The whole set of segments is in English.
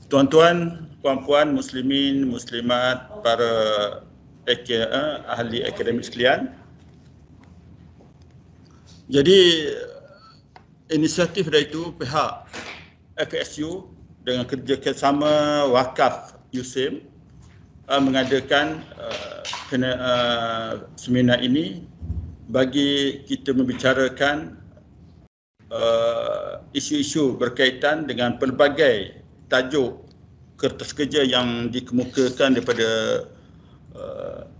Tuan-tuan, puan-puan, muslimin, muslimat, para ahli akademik sekalian. Jadi inisiatif dari itu pihak FSU dengan kerjasama Wakaf USIM mengadakan seminar ini bagi kita membicarakan isu-isu berkaitan dengan pelbagai tajuk kertas kerja yang dikemukakan daripada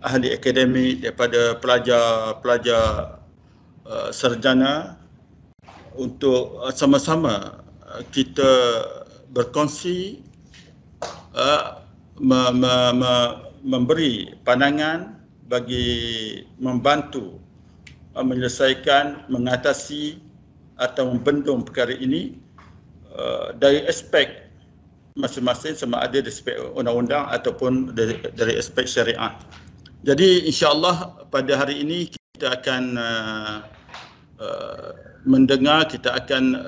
ahli akademik, daripada pelajar-pelajar sarjana, untuk sama-sama kita berkongsi, memberi pandangan bagi membantu menyelesaikan, mengatasi atau membendung perkara ini dari aspek masing-masing, sama ada dari aspek undang-undang ataupun dari aspek syariah. Jadi insya-Allah pada hari ini kita akan mendengar, kita akan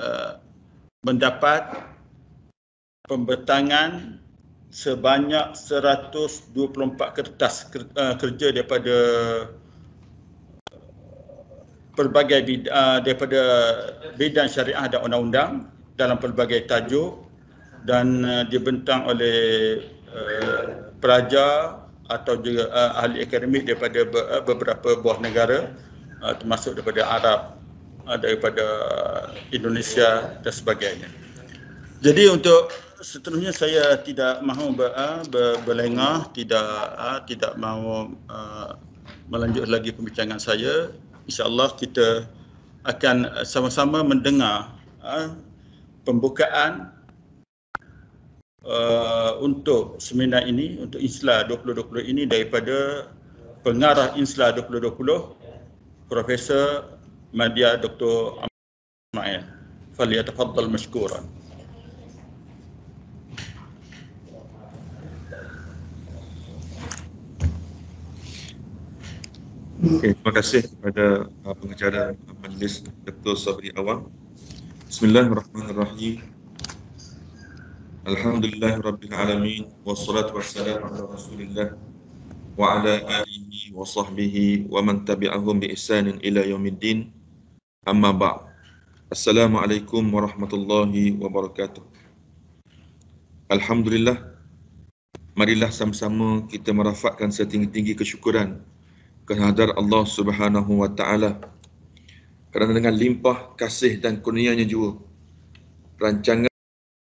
mendapat pembentangan sebanyak 124 kertas kerja daripada pelbagai daripada bidang syariah dan undang-undang dalam pelbagai tajuk, dan dibentang oleh pelajar atau juga ahli akademik daripada beberapa buah negara, termasuk daripada Arab, daripada Indonesia dan sebagainya. Jadi untuk seterusnya saya tidak mahu berlengah, tidak mahu melanjut lagi pembincangan saya. InsyaAllah kita akan sama-sama mendengar pembukaan untuk seminar ini, untuk INSLA 2020 ini, daripada pengarah INSLA 2020, Profesor Madya Dr. Ismail. Falyatafaddal mashkuran. Okay, terima kasih kepada pengacara majlis Dr. Sabri Awang. Bismillahirrahmanirrahim. Alhamdulillahirabbil alamin, wassalatu wassalamu ala Rasulillah wa ala alihi wa sahbihi wa man tabi'ahum bi ihsanin ila yaumiddin. Amma ba'd. Assalamualaikum warahmatullahi wabarakatuh. Alhamdulillah, marilah sama-sama kita merafakkan setinggi-tinggi kesyukuran kehadrat Allah Subhanahu wa taala, kerana dengan limpah kasih dan kurnianya juga rancangan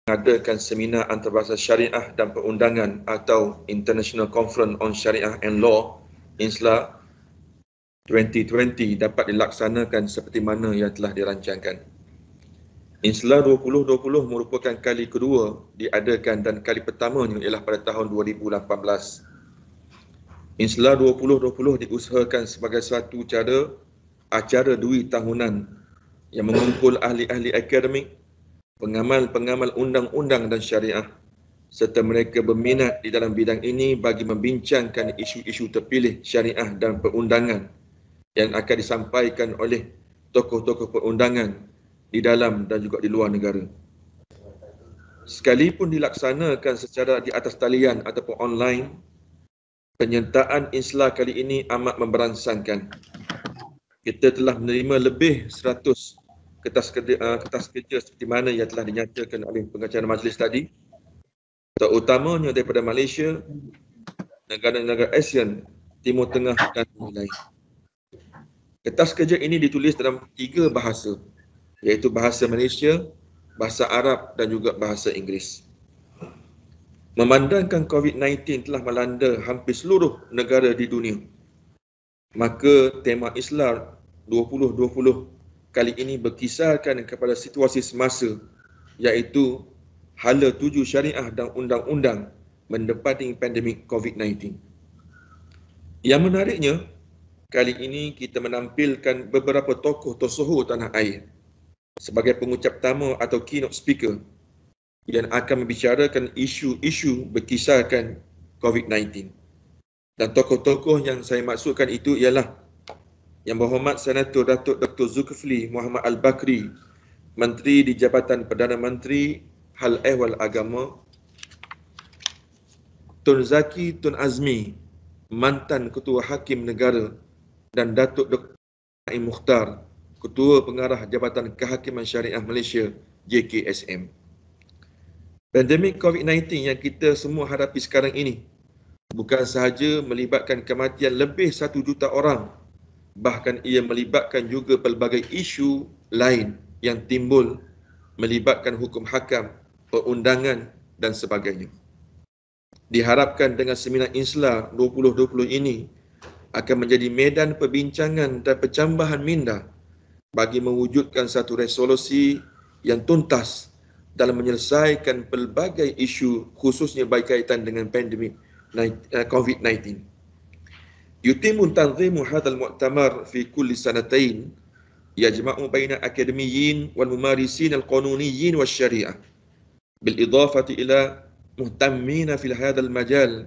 mengadakan seminar antarabangsa syariah dan perundangan atau International Conference on Sharia and Law INSLA 2020 dapat dilaksanakan seperti mana yang telah dirancangkan. INSLA 2020 merupakan kali kedua diadakan dan kali pertamanya ialah pada tahun 2018. INSLA 2020 diusahakan sebagai satu acara dui tahunan yang mengumpul ahli-ahli akademik, pengamal-pengamal undang-undang dan syariah, serta mereka berminat di dalam bidang ini bagi membincangkan isu-isu terpilih syariah dan perundangan yang akan disampaikan oleh tokoh-tokoh perundangan di dalam dan juga di luar negara. Sekalipun dilaksanakan secara di atas talian ataupun online, penyertaan INSLA kali ini amat memberansangkan. Kita telah menerima lebih 100 kertas kerja seperti mana yang telah dinyatakan oleh pengacara majlis tadi, terutamanya daripada Malaysia, negara-negara ASEAN, Timur Tengah dan lain. Kertas kerja ini ditulis dalam 3 bahasa, iaitu bahasa Malaysia, bahasa Arab dan juga bahasa Inggeris. Memandangkan COVID-19 telah melanda hampir seluruh negara di dunia, maka tema INSLA 2020 kali ini berkisarkan kepada situasi semasa, iaitu hala tuju syariah dan undang-undang mendepati pandemik COVID-19. Yang menariknya, kali ini kita menampilkan beberapa tokoh tersohor tanah air sebagai pengucap tamu atau keynote speaker yang akan membicarakan isu-isu berkisarkan COVID-19. Dan tokoh-tokoh yang saya maksudkan itu ialah Yang Berhormat Senator Datuk Dr. Zulkifli Muhammad Al-Bakri, Menteri di Jabatan Perdana Menteri Hal Ehwal Agama, Tun Zaki Tun Azmi, mantan Ketua Hakim Negara, dan Datuk Dr. Naim Mukhtar, Ketua Pengarah Jabatan Kehakiman Syariah Malaysia, JKSM. Pandemik COVID-19 yang kita semua hadapi sekarang ini bukan sahaja melibatkan kematian lebih 1 juta orang, bahkan ia melibatkan juga pelbagai isu lain yang timbul melibatkan hukum hakam, perundangan dan sebagainya. Diharapkan dengan seminar INSLA 2020 ini akan menjadi medan perbincangan dan pencambahan minda bagi mewujudkan satu resolusi yang tuntas dalam menyelesaikan pelbagai isu khususnya berkaitan dengan pandemik COVID-19. Yutimu tanzimu hadzal mu'tamar fi kulli sanatain yajma'u baina akademiyyin wal mumarisin al-qanuniyyin wasyariah bil idafati ila مهتمين في هذا المجال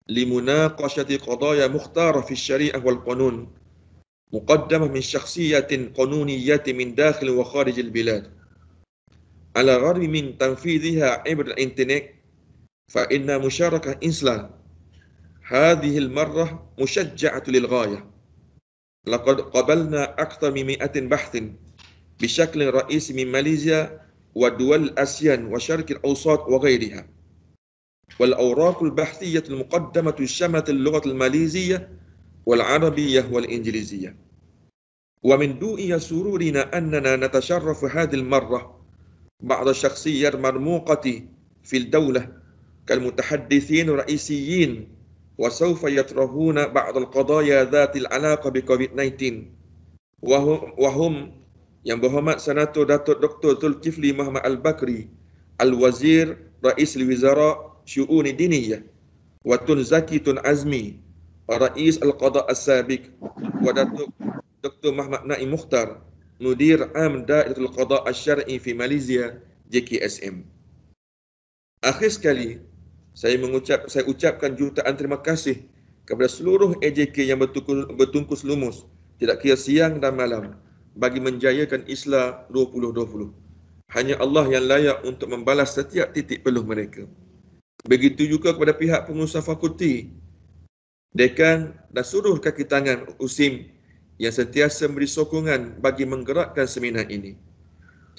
لمناقشة قضايا مختارة في الشريعة والقانون مقدمة من شخصية قانونية من داخل وخارج البلاد على الرغم من تنفيذها عبر الإنترنت فإن مشاركة INSLA هذه المرة مشجعة للغاية. لقد قبلنا أكثر من 100 بحث بشكل رئيسي من ماليزيا ودول آسيان وشرق الأوسط وغيرها. والأوراق البحثية المقدمة شملت اللغة الماليزية والعربية والإنجليزية. ومن دؤي سرورنا أننا نتشرف هذه المرة بعض الشخصيات المرموقة في الدولة كالمتحدثين الرئيسيين وسوف يطرحون بعض القضايا ذات العلاقة بكوفيد-19 وهم yang berhormat Senator Datuk Dr. Zulkifli Muhammad Al-Bakri, Al-Wazir Rais Al-Wizara Syu'uni Diniyah, wa Tun Zaki Tun Azmi, Rais Al-Qada' As-Sabiq, wa Datuk Dr. Muhammad Naim Mukhtar, Mudir Am Dairatul Qada' Asy-Syar'i fi Malaysia, JKSM. Akhir sekali, saya ucapkan jutaan terima kasih kepada seluruh AJK yang bertungkus lumus, tidak kira siang dan malam, bagi menjayakan INSLA 2020. Hanya Allah yang layak untuk membalas setiap titik peluh mereka. Begitu juga kepada pihak pengurusan fakulti, dekan dan seluruh kaki tangan USIM yang sentiasa memberi sokongan bagi menggerakkan seminar ini.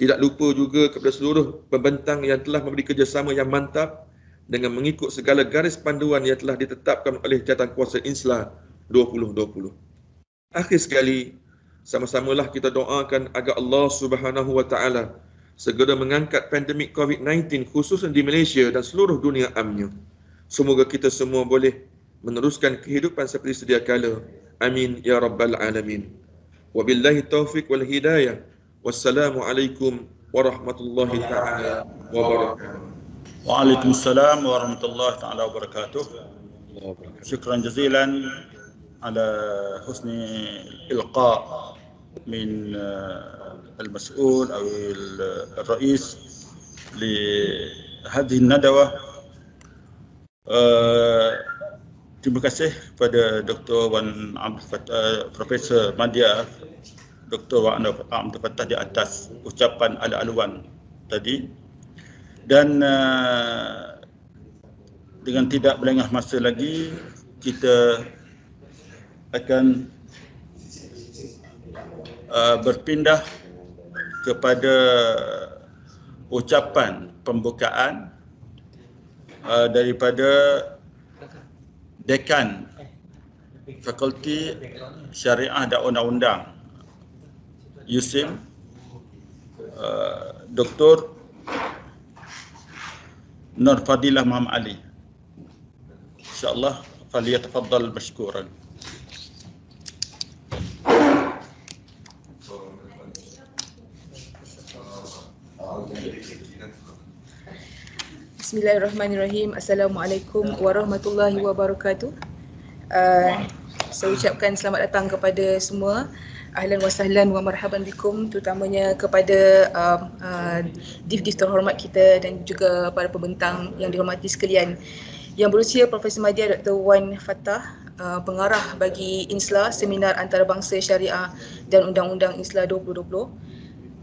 Tidak lupa juga kepada seluruh pembentang yang telah memberi kerjasama yang mantap dengan mengikut segala garis panduan yang telah ditetapkan oleh Jawatankuasa INSLA 2020. Akhir sekali, sama-samalah kita doakan agar Allah Subhanahu wa taala segera mengangkat pandemik COVID-19 khususnya di Malaysia dan seluruh dunia amnya. Semoga kita semua boleh meneruskan kehidupan seperti sedia kala. Amin ya rabbal alamin. Wabillahi taufiq wal hidayah. Wassalamualaikum warahmatullahi taala wabarakatuh. Waalaikumsalam warahmatullahi taala wabarakatuh. Syukran jazilan ala husni ilqa من المسؤول أو الرئيس لهذه الندوة. Terima kasih kepada Dr. Wan Abdul Fattah, Profesor Madya, Dr. Wan Abdul Fattah di atas ucapan ala-aluan tadi. Dan dengan tidak berlengah masa lagi, kita akan berpindah kepada ucapan pembukaan daripada Dekan Fakulti Syariah dan Undang-Undang USIM, Dr. Nur Fadilah Muhammad Ali. InsyaAllah, faliyatafaddal mashkuran. Bismillahirrahmanirrahim. Assalamualaikum warahmatullahi wabarakatuh. Saya ucapkan selamat datang kepada semua. Ahlan wa sahlan wa marhaban bikum, terutamanya kepada div-div terhormat kita dan juga para pembentang yang dihormati sekalian. Yang berusia Profesor Madya Dr. Wan Fattah, pengarah bagi INSLA, Seminar Antarabangsa Syariah dan Undang-Undang INSLA 2020.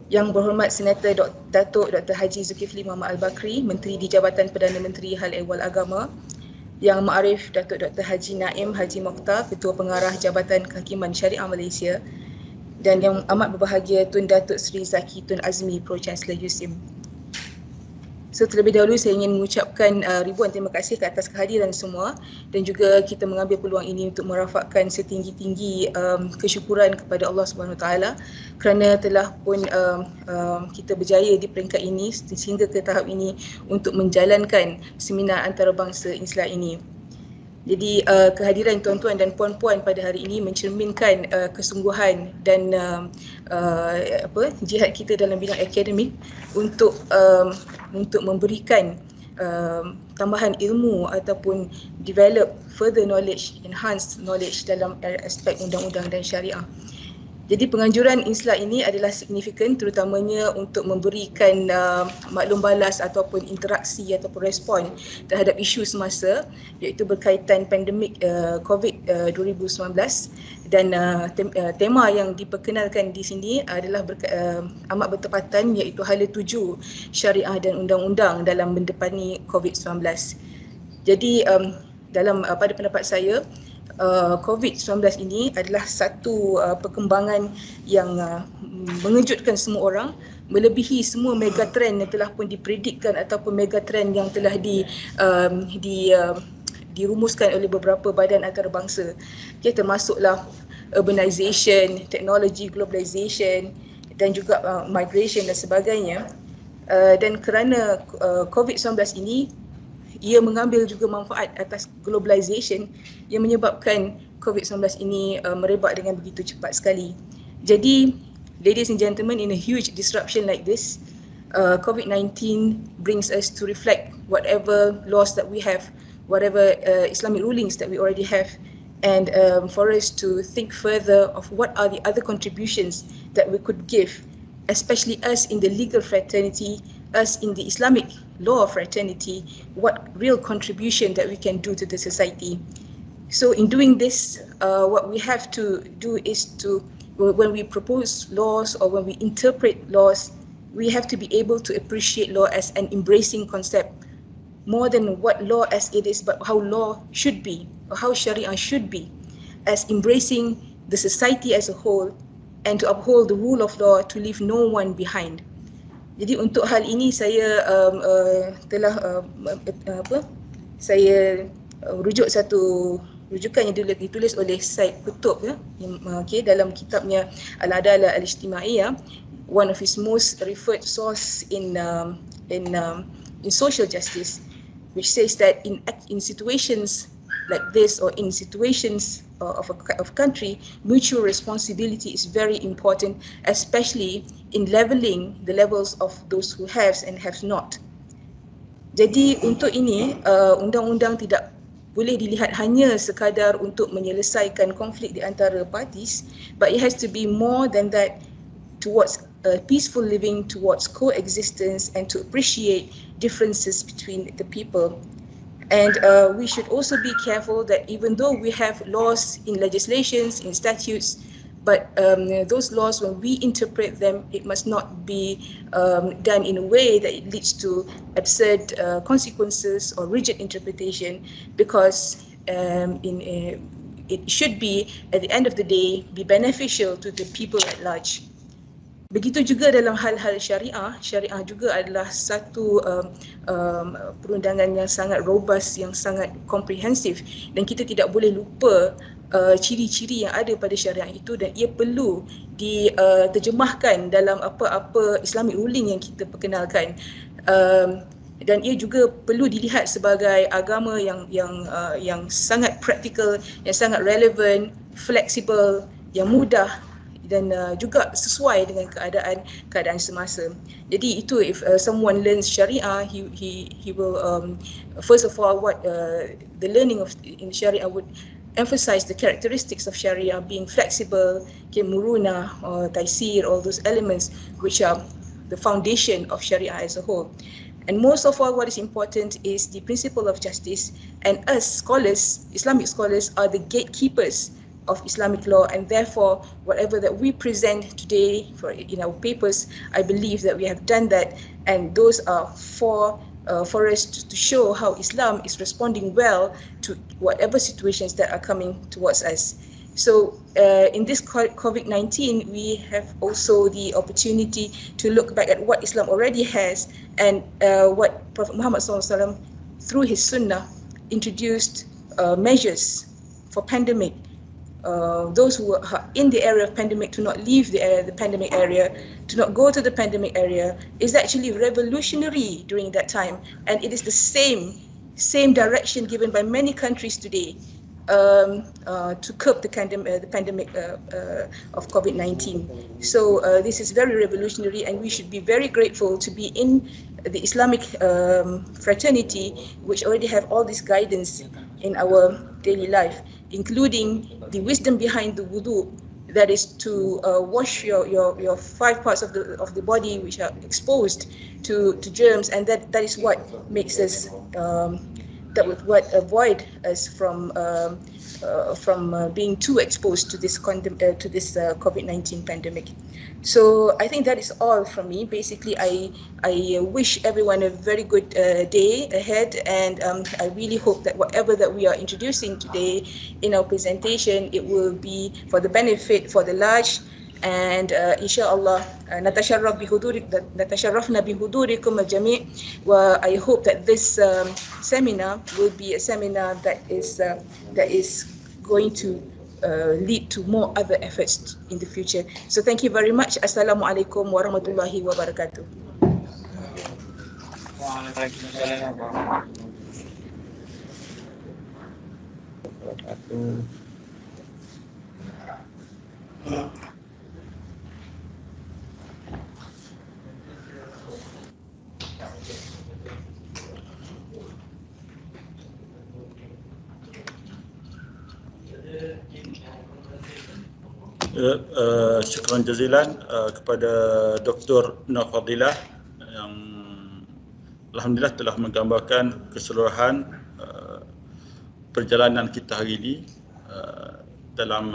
Yang berhormat Senator Datuk Dr. Haji Zulkifli Muhammad Al-Bakri, Menteri di Jabatan Perdana Menteri Hal Ehwal Agama. Yang Ma'arif Datuk Dr. Haji Naim Haji Mokhtar, Ketua Pengarah Jabatan Kehakiman Syariah Malaysia, dan yang amat berbahagia Tun Datuk Seri Zaki Tun Azmi, Pro Chancellor USIM. So terlebih dahulu saya ingin mengucapkan ribuan terima kasih ke atas kehadiran semua, dan juga kita mengambil peluang ini untuk merafakkan setinggi-tinggi kesyukuran kepada Allah SWT kerana telah pun kita berjaya di peringkat ini sehingga ke tahap ini untuk menjalankan seminar antarabangsa INSLA ini. Jadi kehadiran tuan-tuan dan puan-puan pada hari ini mencerminkan kesungguhan dan jihad kita dalam bidang akademik untuk memberikan tambahan ilmu ataupun develop further knowledge, enhance knowledge dalam aspek undang-undang dan syariah. Jadi penganjuran INSLA ini adalah signifikan terutamanya untuk memberikan maklum balas ataupun interaksi ataupun respon terhadap isu semasa, iaitu berkaitan pandemik COVID-19, dan tema yang diperkenalkan di sini adalah amat bertepatan, iaitu hala 7 syariah dan undang-undang dalam mendepani COVID-19. Jadi pada pendapat saya, COVID-19 ini adalah satu perkembangan yang mengejutkan semua orang, melebihi semua megatrend yang telah pun dipredikkan ataupun megatrend yang telah dirumuskan oleh beberapa badan antarabangsa. Okay, termasuklah urbanization, teknologi, globalization, dan juga migration dan sebagainya. Dan kerana COVID-19 ini, ia mengambil juga manfaat atas globalization yang menyebabkan COVID-19 ini merebak dengan begitu cepat sekali. Jadi, ladies and gentlemen, in a huge disruption like this, COVID-19 brings us to reflect whatever laws that we have, whatever Islamic rulings that we already have, and for us to think further of what are the other contributions that we could give, especially us in the legal fraternity, us in the Islamic law fraternity, what real contribution that we can do to the society. So in doing this, what we have to do is to, when we propose laws or when we interpret laws, we have to be able to appreciate law as an embracing concept, more than what law as it is, but how law should be, or how Sharia should be, as embracing the society as a whole, and to uphold the rule of law, to leave no one behind. Jadi untuk hal ini saya telah rujuk satu rujukan yang ditulis oleh Said Qutb dalam kitabnya Al-Adalah Al-Ijtimaiyah, one of his most referred source in social justice, which says that in situations like this, or in situations of a country, mutual responsibility is very important, especially in leveling the levels of those who have and have not. Jadi untuk ini, undang-undang tidak boleh dilihat hanya sekadar untuk menyelesaikan konflik di antara parties, but it has to be more than that, towards peaceful living, towards coexistence, and to appreciate differences between the people. And we should also be careful that even though we have laws in legislations, in statutes, but those laws, when we interpret them, it must not be done in a way that it leads to absurd consequences or rigid interpretation, because it should be, at the end of the day, be beneficial to the people at large. Begitu juga dalam hal-hal syariah, syariah juga adalah satu perundangan yang sangat robust, yang sangat komprehensif, dan kita tidak boleh lupa ciri-ciri yang ada pada syariah itu, dan ia perlu diterjemahkan dalam apa-apa Islamic ruling yang kita perkenalkan, dan ia juga perlu dilihat sebagai agama yang sangat praktikal, yang sangat relevan, fleksibel, yang mudah, dan juga sesuai dengan keadaan semasa. Jadi itu, if someone learns Sharia, he will first of all, the learning in Sharia would emphasize the characteristics of Sharia being flexible, muruna, or taisir, all those elements which are the foundation of Sharia as a whole. And most of all, what is important is the principle of justice, and us scholars, Islamic scholars, are the gatekeepers of Islamic law, and therefore whatever that we present today in our papers, I believe that we have done that, and those are 4 for us to show how Islam is responding well to whatever situations that are coming towards us. So in this COVID-19, we have also the opportunity to look back at what Islam already has and what Prophet Muhammad SAW, through his sunnah, introduced measures for pandemic. Those who are in the area of pandemic to not leave the pandemic area, to not go to the pandemic area, is actually revolutionary during that time, and it is the same direction given by many countries today to curb the pandemic of COVID-19. So this is very revolutionary, and we should be very grateful to be in the Islamic fraternity, which already have all this guidance in our daily life, including the wisdom behind the wudu, that is to wash your 5 parts of the body which are exposed to germs, and that is what makes us that would avoid us from being too exposed to this COVID-19 pandemic. So I think that is all from me. Basically, I wish everyone a very good day ahead, and I really hope that whatever that we are introducing today in our presentation, it will be for the benefit for the large. And inshallah natasharrafna bihudurikum al-jami', wa I hope that this seminar will be a seminar that is going to lead to more other efforts in the future. So thank you very much. Assalamualaikum warahmatullahi wabarakatuh. Waalaikumsalam warahmatullahi wabarakatuh. Syukran jazilan kepada Dr. Nafadilah yang alhamdulillah telah menggambarkan keseluruhan perjalanan kita hari ini dalam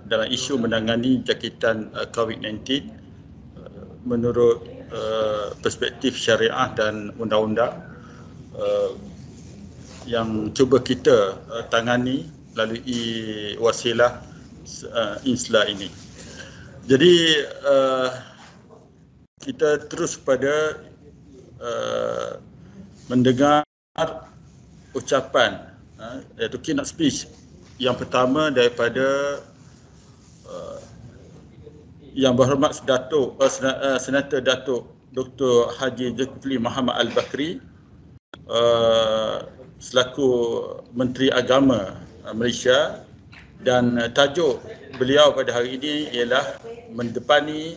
dalam isu menangani jangkitan COVID-19 menurut perspektif syariah dan undang-undang yang cuba kita tangani melalui wasilah INSLA ini. Jadi kita terus pada mendengar ucapan iaitu keynote speech yang pertama daripada Yang Berhormat Senator Datuk Dr. Haji Zulkifli Muhammad Al-Bakri selaku Menteri Agama Malaysia, dan tajuk beliau pada hari ini ialah mendepani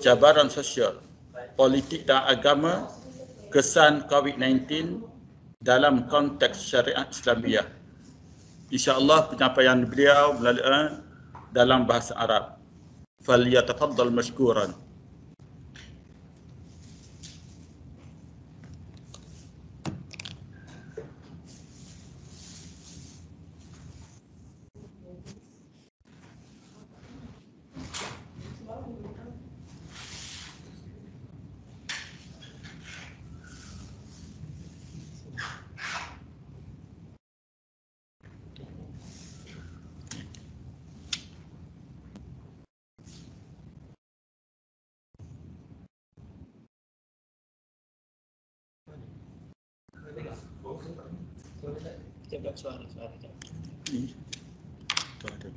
cabaran sosial, politik dan agama, kesan COVID-19 dalam konteks syariat Islamiah. InsyaAllah penyampaian beliau melalui dalam bahasa Arab. Falyatafaddal mashkuran. Suara. Ini. Tuh ada.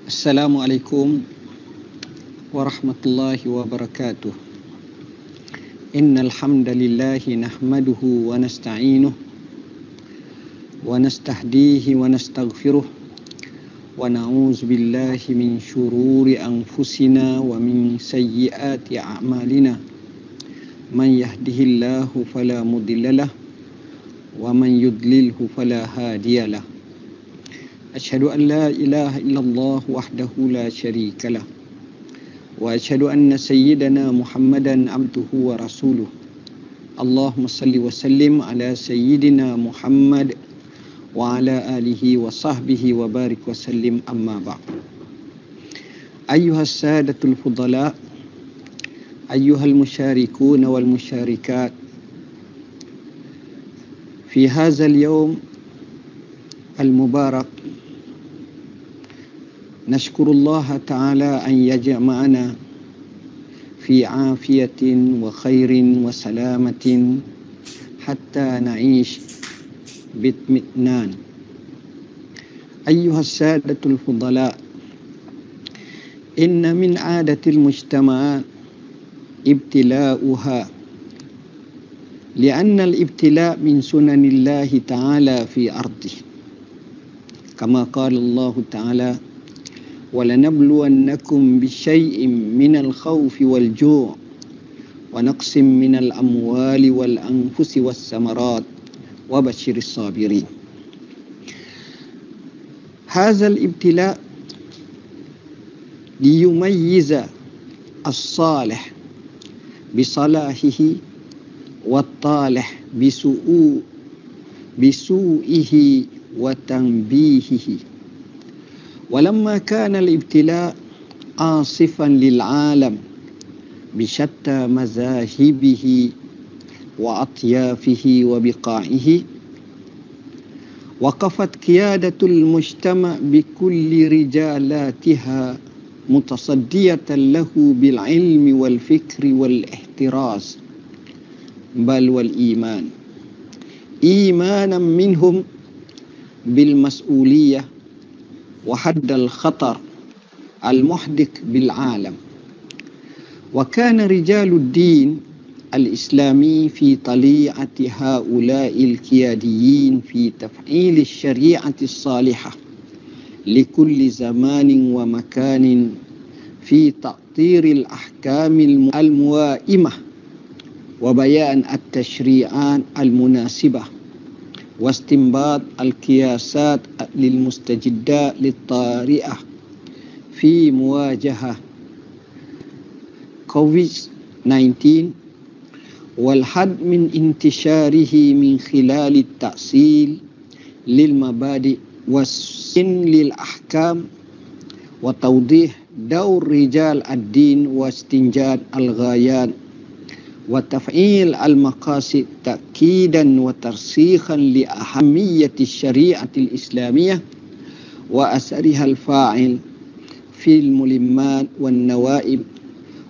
Assalamualaikum warahmatullahi wabarakatuh. Innal hamdalillahi nahmaduhu wa nasta'inuhu wa nastahdihi wa nastaghfiruh wa na'udzu billahi min syururi anfusina wa min sayyiati a'malina. Man yahdihillahu fala mudhillalah wa man yudlilhu fala hadiyalah. Asyhadu an la ilaha illallah wahdahu la syarika lah wa asyhadu anna sayyidana Muhammadan abduhu wa rasuluh. Allahumma salli wa sallim ala sayyidina Muhammad wa ala alihi wa sahbihi wa barik wa sallim, amma ba'd. Ayyuhas sadatul fudala, ayyuhal musyarikun wal musyarikat, fi hadzal yawm al-mubarak nashkurullah ta'ala an yajma'ana fi afiyatin wa khairin wa salamatin hatta na'ish bitmitnan. Ayyuhas sadatul fudala, inna min adatil mujtama' ibtila'uha, li'anna al-ibtila' min sunanillahi ta'ala fi ardi, kama qala Allah ta'ala وَلَنَبْلُوَنَّكُمْ بِشَيْءٍ مِّنَ الْخَوْفِ وَالْجُوعِ وَنَقْصٍ مِّنَ الْأَمْوَالِ وَالْأَنفُسِ وَالثَّمَرَاتِ وَبَشِّرِ الصَّابِرِينَ. هذا الابتلاء ليميز الصالح بصلاحه والطالح بسوئه وتنبيهه. ولما كان الابتلاء عاصفا للعالم بشتى مذاهبه وأطيافه وبقاعه، وقفت قيادة المجتمع بكل رجالاتها متصدية له بالعلم والفكر والاحتراز بل والإيمان، إيمانا منهم بالمسؤولية وحد الخطر المحدق بالعالم. وكان رجال الدين الإسلامي في طليعة هؤلاء القياديين في تفعيل الشريعة الصالحة لكل زمان ومكان، في تأطير الأحكام الموائمة وبيان التشريعات المناسبة واستنباط القياسات للمستجدات للطارئة في مواجهة COVID-19 والحد من انتشاره من خلال التأصيل للمبادئ والسن للأحكام وتوضيح دور رجال الدين واستنجاد الغايات وتفعيل المقاصد تأكيدا وترسيخا لأهمية الشريعة الإسلامية وأثرها الفاعل في الملمات والنوائب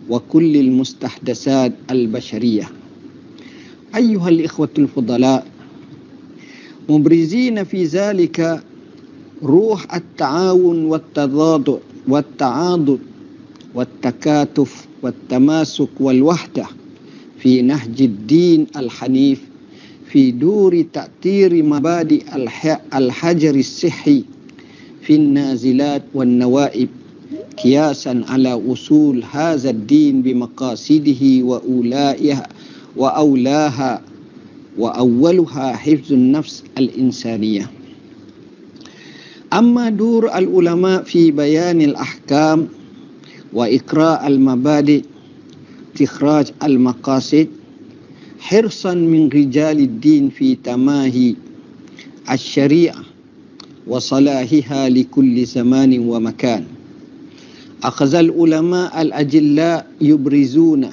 وكل المستحدثات البشرية. أيها الإخوة الفضلاء، مبرزين في ذلك روح التعاون والتعاضد والتكاتف والتماسك والوحدة في نهج الدين الحنيف، في دور تأثير مبادئ الحجر الصحي في النازلات والنوائب، قياسا على أصول هذا الدين بمقاصده وأولاها وأولها حفظ النفس الإنسانية. أما دور العلماء في بيان الأحكام وإقراء المبادئ استخراج المقاصد، حرصا من رجال الدين في تماهي الشريعة وصلاحها لكل زمان ومكان. أخذ العلماء الأجلاء يبرزون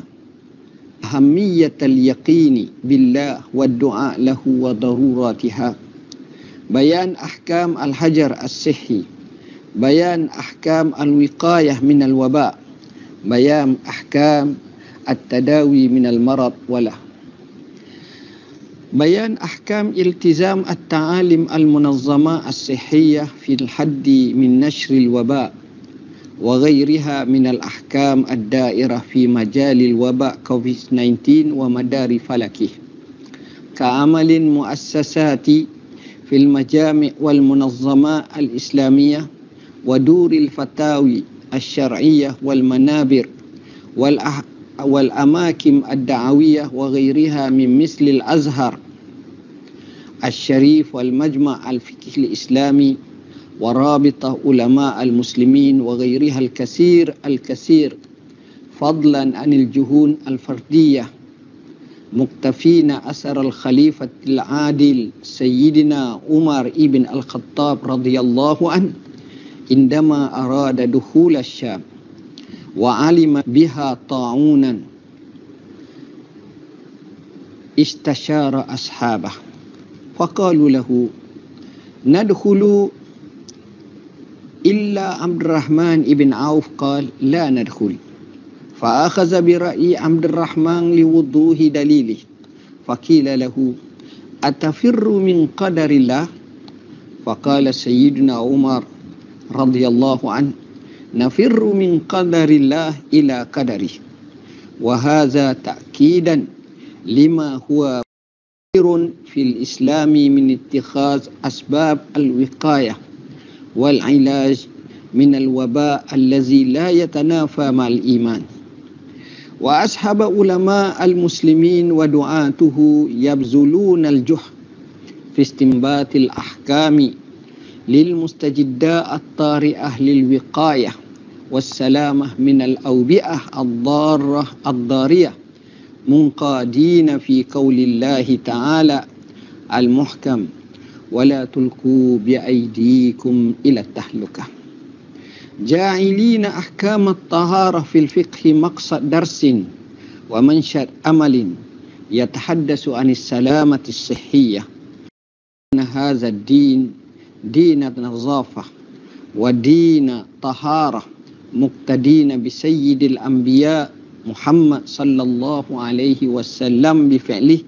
أهمية اليقين بالله والدعاء له وضروراتها، بيان أحكام الحجر الصحي، بيان أحكام الوقاية من الوباء، بيان أحكام التداوي من المرض وله. بيان أحكام التزام التعاليم المنظمة الصحية في الحد من نشر الوباء وغيرها من الأحكام الدائرة في مجال الوباء كوفيد-19 ومدار فلكه، كعمل المؤسسات في المجامع والمنظمات الإسلامية ودور الفتاوي الشرعية والمنابر والأماكن الدعوية وغيرها من مثل الأزهر الشريف والمجمع الفقهي الإسلامي ورابطة علماء المسلمين وغيرها الكثير فضلا عن الجهود الفردية، مقتفين أثر الخليفة العادل سيدنا عمر بن الخطاب رضي الله عنه عندما أراد دخول الشام وعلم بها طاعونا استشار أصحابه فقالوا له: ندخل إلا عبد الرحمن بن عوف قال: لا ندخل. فأخذ برأي عبد الرحمن لوضوح دليله، فقيل له: أتفر من قدر الله؟ فقال سيدنا عمر رضي الله عنه: نفر من قدر الله إلى قدره. وهذا تأكيدا لما هو في الإسلام من اتخاذ أسباب الوقاية والعلاج من الوباء الذي لا يتنافى مع الإيمان. وأصحاب علماء المسلمين ودعاته يبذلون الجهد في استنباط الأحكام للمستجدات الطارئة للوقاية والسلامة من الأوبئة الضارية، منقادين في قول الله تعالى المحكم: ولا تلقوا بأيديكم إلى التهلكة، جاعلين أحكام الطهارة في الفقه مقصد درس ومنشأ أمل يتحدث عن السلامة الصحية. أن هذا الدين دين نظافة ودين طهارة، مقتدين بسيد الأنبياء محمد صلى الله عليه وسلم بفعله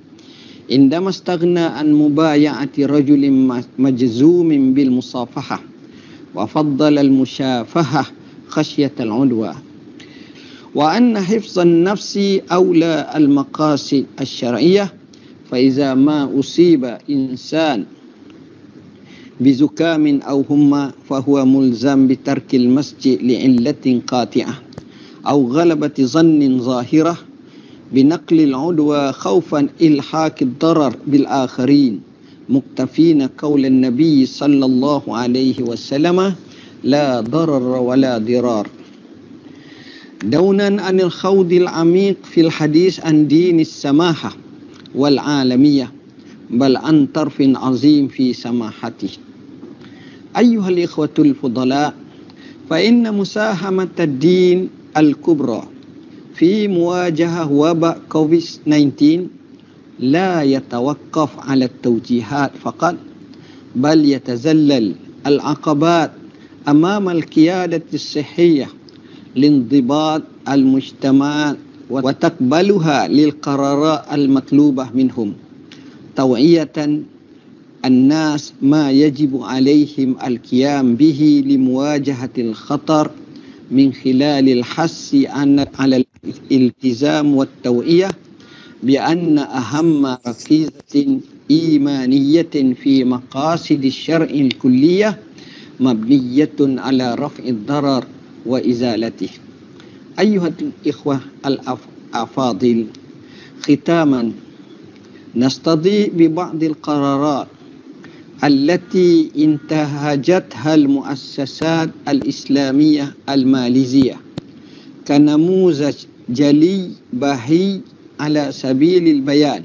عندما استغنى عن مبايعة رجل مجزوم بالمصافحة وفضل المشافهة خشية العدوى، وأن حفظ النفس أولى المقاصد الشرعية. فإذا ما أصيب إنسان بزكام أو همة فهو ملزم بترك المسجد لعلة قاطعة أو غلبة ظن ظاهرة بنقل العدوى خوفا إلحاق الضرر بالآخرين، مقتفين قول النبي صلى الله عليه وسلم: لا ضرر ولا ضرار. دونا عن الخوض العميق في الحديث عن دين السماحة والعالمية، بل عن طرف عظيم في سماحته. أيها الإخوة الفضلاء، فإن مساهمة الدين الكبرى في مواجهة وباء كوفيد-19 لا يتوقف على التوجيهات فقط، بل يتزلل العقبات أمام القيادة الصحية لانضباط المجتمع وتقبلها للقرارات المطلوبة منهم، توعية الناس ما يجب عليهم القيام به لمواجهة الخطر من خلال الحث على الالتزام والتوعية بأن أهم ركيزة إيمانية في مقاصد الشرع الكلية مبنية على رفع الضرر وإزالته. أيها الإخوة الأفاضل، ختاما نستضيء ببعض القرارات التي انتهجتها المؤسسات الإسلامية الماليزية كنموذج جلي بهي على سبيل البيان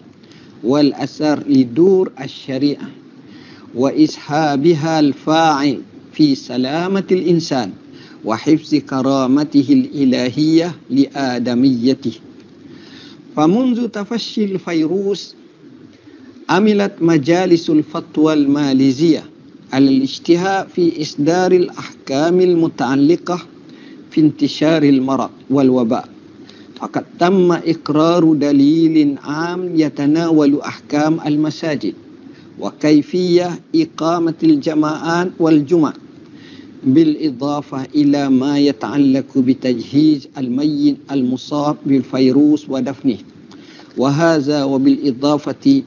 والأثر لدور الشريعة وإسهابها الفاعل في سلامة الإنسان وحفظ كرامته الإلهية لآدميته. فمنذ تفشي الفيروس عملت مجالس الفتوى الماليزية على الاجتهاد في إصدار الأحكام المتعلقة في انتشار المرض والوباء، فقد تم إقرار دليل عام يتناول أحكام المساجد وكيفية إقامة الجماعات والجمع، بالإضافة إلى ما يتعلق بتجهيز الميت المصاب بالفيروس ودفنه. وهذا وبالإضافة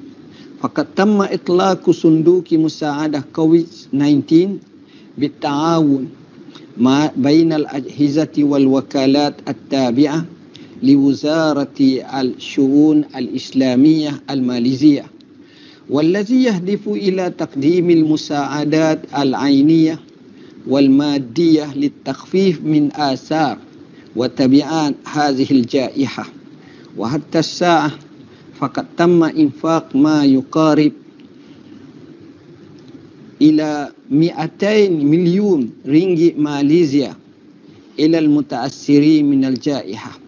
فقد تم إطلاق صندوق مساعدة كوفيد-19 بالتعاون بين الأجهزة والوكالات التابعة لوزارة الشؤون الإسلامية الماليزية، والذي يهدف إلى تقديم المساعدات العينية والمادية للتخفيف من آثار وتبعات هذه الجائحة. وحتى الساعة فقد تم إنفاق ما يقارب إلى 200 مليون رينجيت ماليزيا إلى المتأثرين من الجائحة،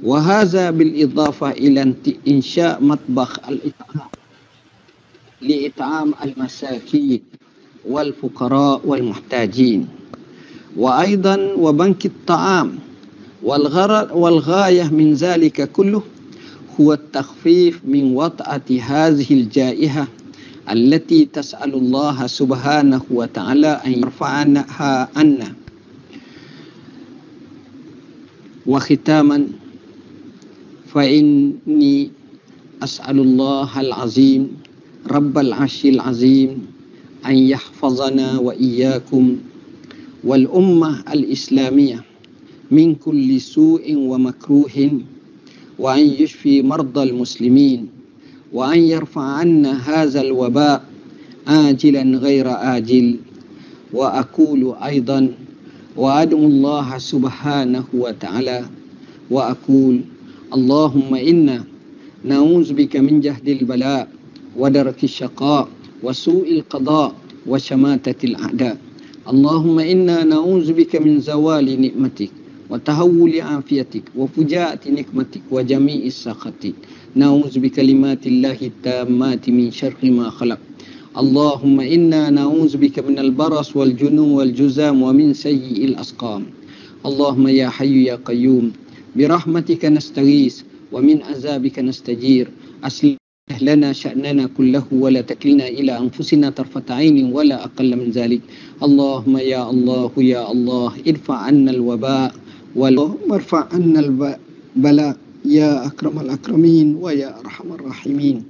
وهذا بالإضافة إلى إنشاء مطبخ الإطعام لإطعام المساكين والفقراء والمحتاجين، وأيضا وبنك الطعام. والغاية من ذلك كله هو التخفيف من وطأة هذه الجائحة التي تسأل الله سبحانه وتعالى أن يرفعنها عنا. وختاما، فإني أسأل الله العظيم رب العرش العظيم أن يحفظنا وإياكم والأمة الإسلامية من كل سوء ومكروه، وأن يشفي مرضى المسلمين، وأن يرفع عنا هذا الوباء آجلا غير آجل. وأقول أيضا وأدعو الله سبحانه وتعالى وأقول اللهم إنا نعوذ بك من جهد البلاء ودرك الشقاء وسوء القضاء وشماتة الأعداء. اللهم إنا نعوذ بك من زوال نعمتك وتهول عافيتك وفجاءة نقمتك وجميع سخطك. نعوذ بكلمات الله التامات من شر ما خلق. اللهم إنا نعوذ بك من البرص والجنون والجذام ومن سيء الأسقام. اللهم يا حي يا قيوم برحمتك نستغيث ومن عذابك نستجير. أصلح لنا شأننا كله ولا تكلنا إلى أنفسنا طرفة عين ولا أقل من ذلك. اللهم يا الله يا الله ادفع عنا الوباء وارفع عنا البلاء يا أكرم الأكرمين ويا أرحم الراحمين،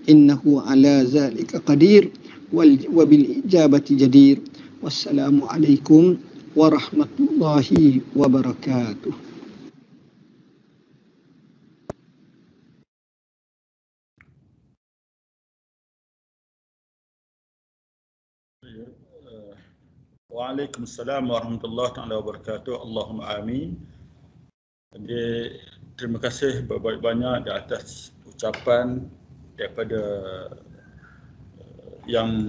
إنه على ذلك قدير وبالإجابة جدير. والسلام عليكم ورحمة الله وبركاته. Waalaikumsalam warahmatullahi taala wabarakatuh. Allahumma amin. Jadi, terima kasih banyak-banyak di atas ucapan daripada yang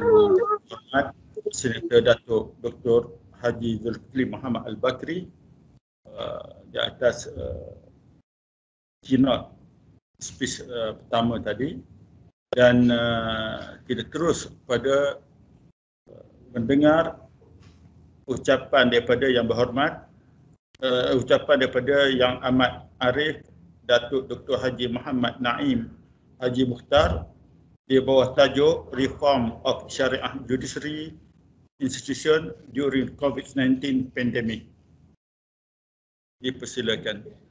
hormat Senator Datuk Dr. Haji Zulkifli Muhammad Al-Bakri di atas keynote speech pertama tadi, dan kita terus pada mendengar ucapan daripada yang berhormat, ucapan daripada yang amat arif Datuk Dr. Haji Muhammad Naim Haji Mukhtar di bawah tajuk Reform of Sharia Judiciary Institution during COVID-19 Pandemic. Dipersilakan.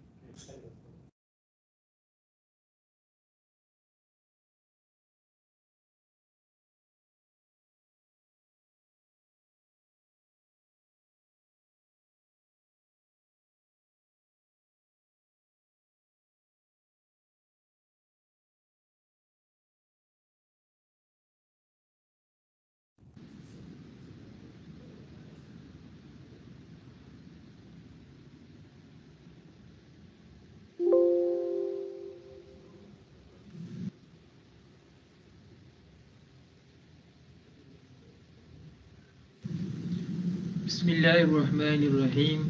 Bismillahirrahmanirrahim.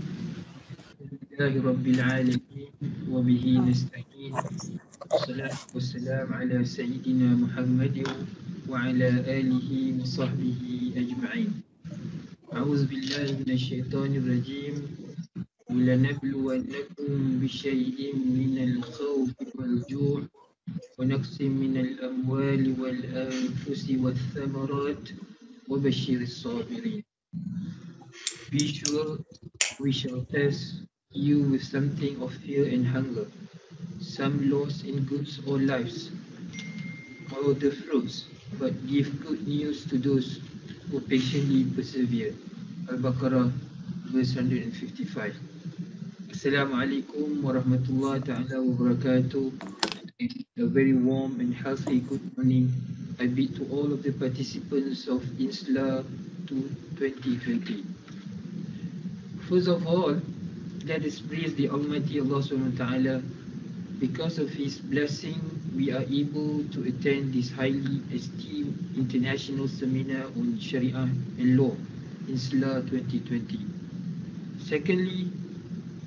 Alhamdulillahirabbil alamin wa bihi nasta'in. Wassalatu wassalamu ala sayyidina Muhammadin wa ala alihi wa sahbihi ajma'in. A'udzu billahi minasyaitonir rajim. ولنبلونكم بشيء من الخوف والجوع ونقص من الأموال والأنفس والثمرات وبشر الصابرين. Be sure we shall test you with something of fear and hunger, some loss in goods or lives, or the fruits, but give good news to those who patiently persevere. Al-Baqarah, verse 155. Assalamu alaikum wa rahmatullahi ta'ala wa barakatuh. A very warm and healthy good morning I bid to all of the participants of INSLA 2020. First of all, let us praise the Almighty Allah subhanahu wa ta'ala. Because of His blessing, we are able to attend this highly esteemed international seminar on Sharia and law, INSLA 2020. Secondly,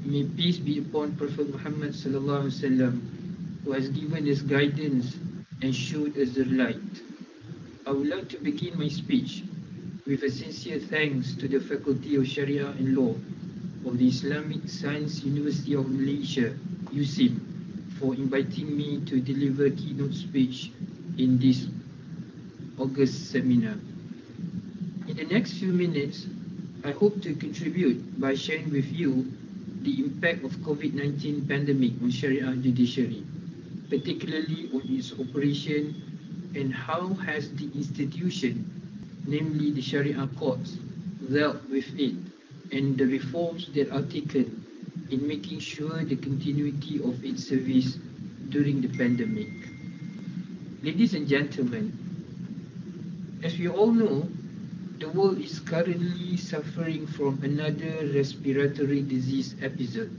may peace be upon Prophet Muhammad sallallahu alaihi wasallam, who has given us guidance and showed us the light. I would like to begin my speech with a sincere thanks to the Faculty of Sharia and Law of the Islamic Science University of Malaysia, USIM, for inviting me to deliver a keynote speech in this August seminar. In the next few minutes, I hope to contribute by sharing with you the impact of COVID-19 pandemic on Sharia judiciary, particularly on its operation, and how has the institution, namely the Sharia courts, dealt with it, and the reforms that are taken in making sure the continuity of its service during the pandemic. Ladies and gentlemen, as we all know, the world is currently suffering from another respiratory disease episode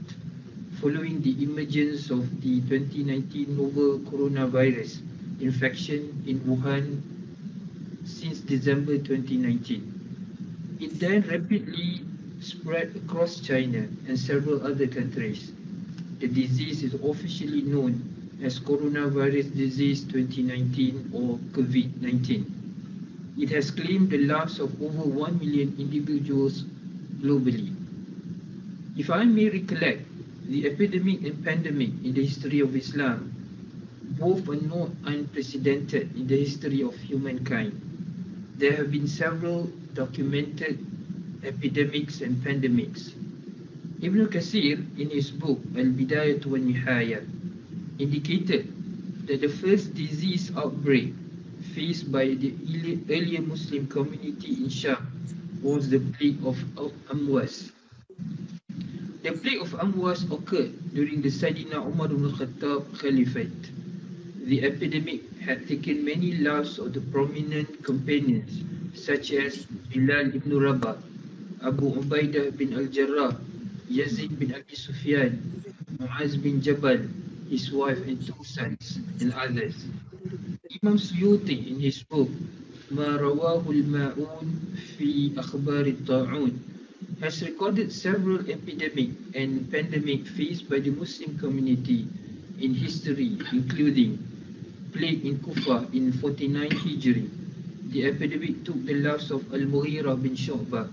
following the emergence of the 2019 novel coronavirus infection in Wuhan since December 2019. It then rapidly spread across China and several other countries. The disease is officially known as coronavirus disease 2019 or COVID-19. It has claimed the lives of over 1 million individuals globally. If I may recollect, the epidemic and pandemic in the history of Islam both are not unprecedented in the history of humankind. There have been several documented epidemics and pandemics. Ibn Kathir, in his book Al-Bidayah wa Nihaya, indicated that the first disease outbreak faced by the earlier Muslim community in Sham was the plague of Amwas. The plague of Amwas occurred during the Sayyidina Umar ibn Khattab Caliphate. The epidemic had taken many lives of the prominent companions such as Bilal ibn Rabah, Abu Ubaidah bin al-Jarrah, Yazid bin Abi Sufyan, Muaz bin Jabal, his wife and two sons, and others. Imam Suyuti in his book Ma Rawahu al-Ma'un fi Akhbar al-Ta'un has recorded several epidemic and pandemic faced by the Muslim community in history, including plague in Kufa in 49 Hijri. The epidemic took the lives of Al-Mughira bin Shu'bah.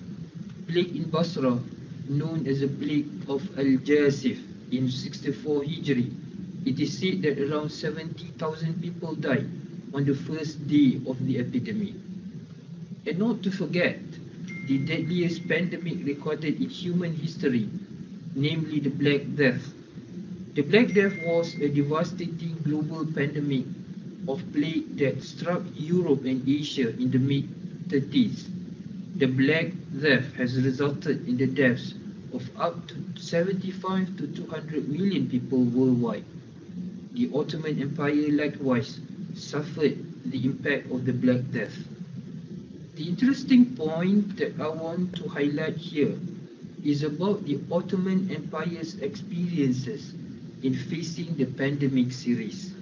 Plague in Basra, known as the plague of Al-Jasif in 64 Hijri. It is said that around 70,000 people died on the first day of the epidemic. And not to forget, the deadliest pandemic recorded in human history, namely the Black Death. The Black Death was a devastating global pandemic of plague that struck Europe and Asia in the mid-30s. The Black Death has resulted in the deaths of up to 75 to 200 million people worldwide. The Ottoman Empire likewise suffered the impact of the Black Death. The interesting point that I want to highlight here is about the Ottoman Empire's experiences in facing the pandemic series.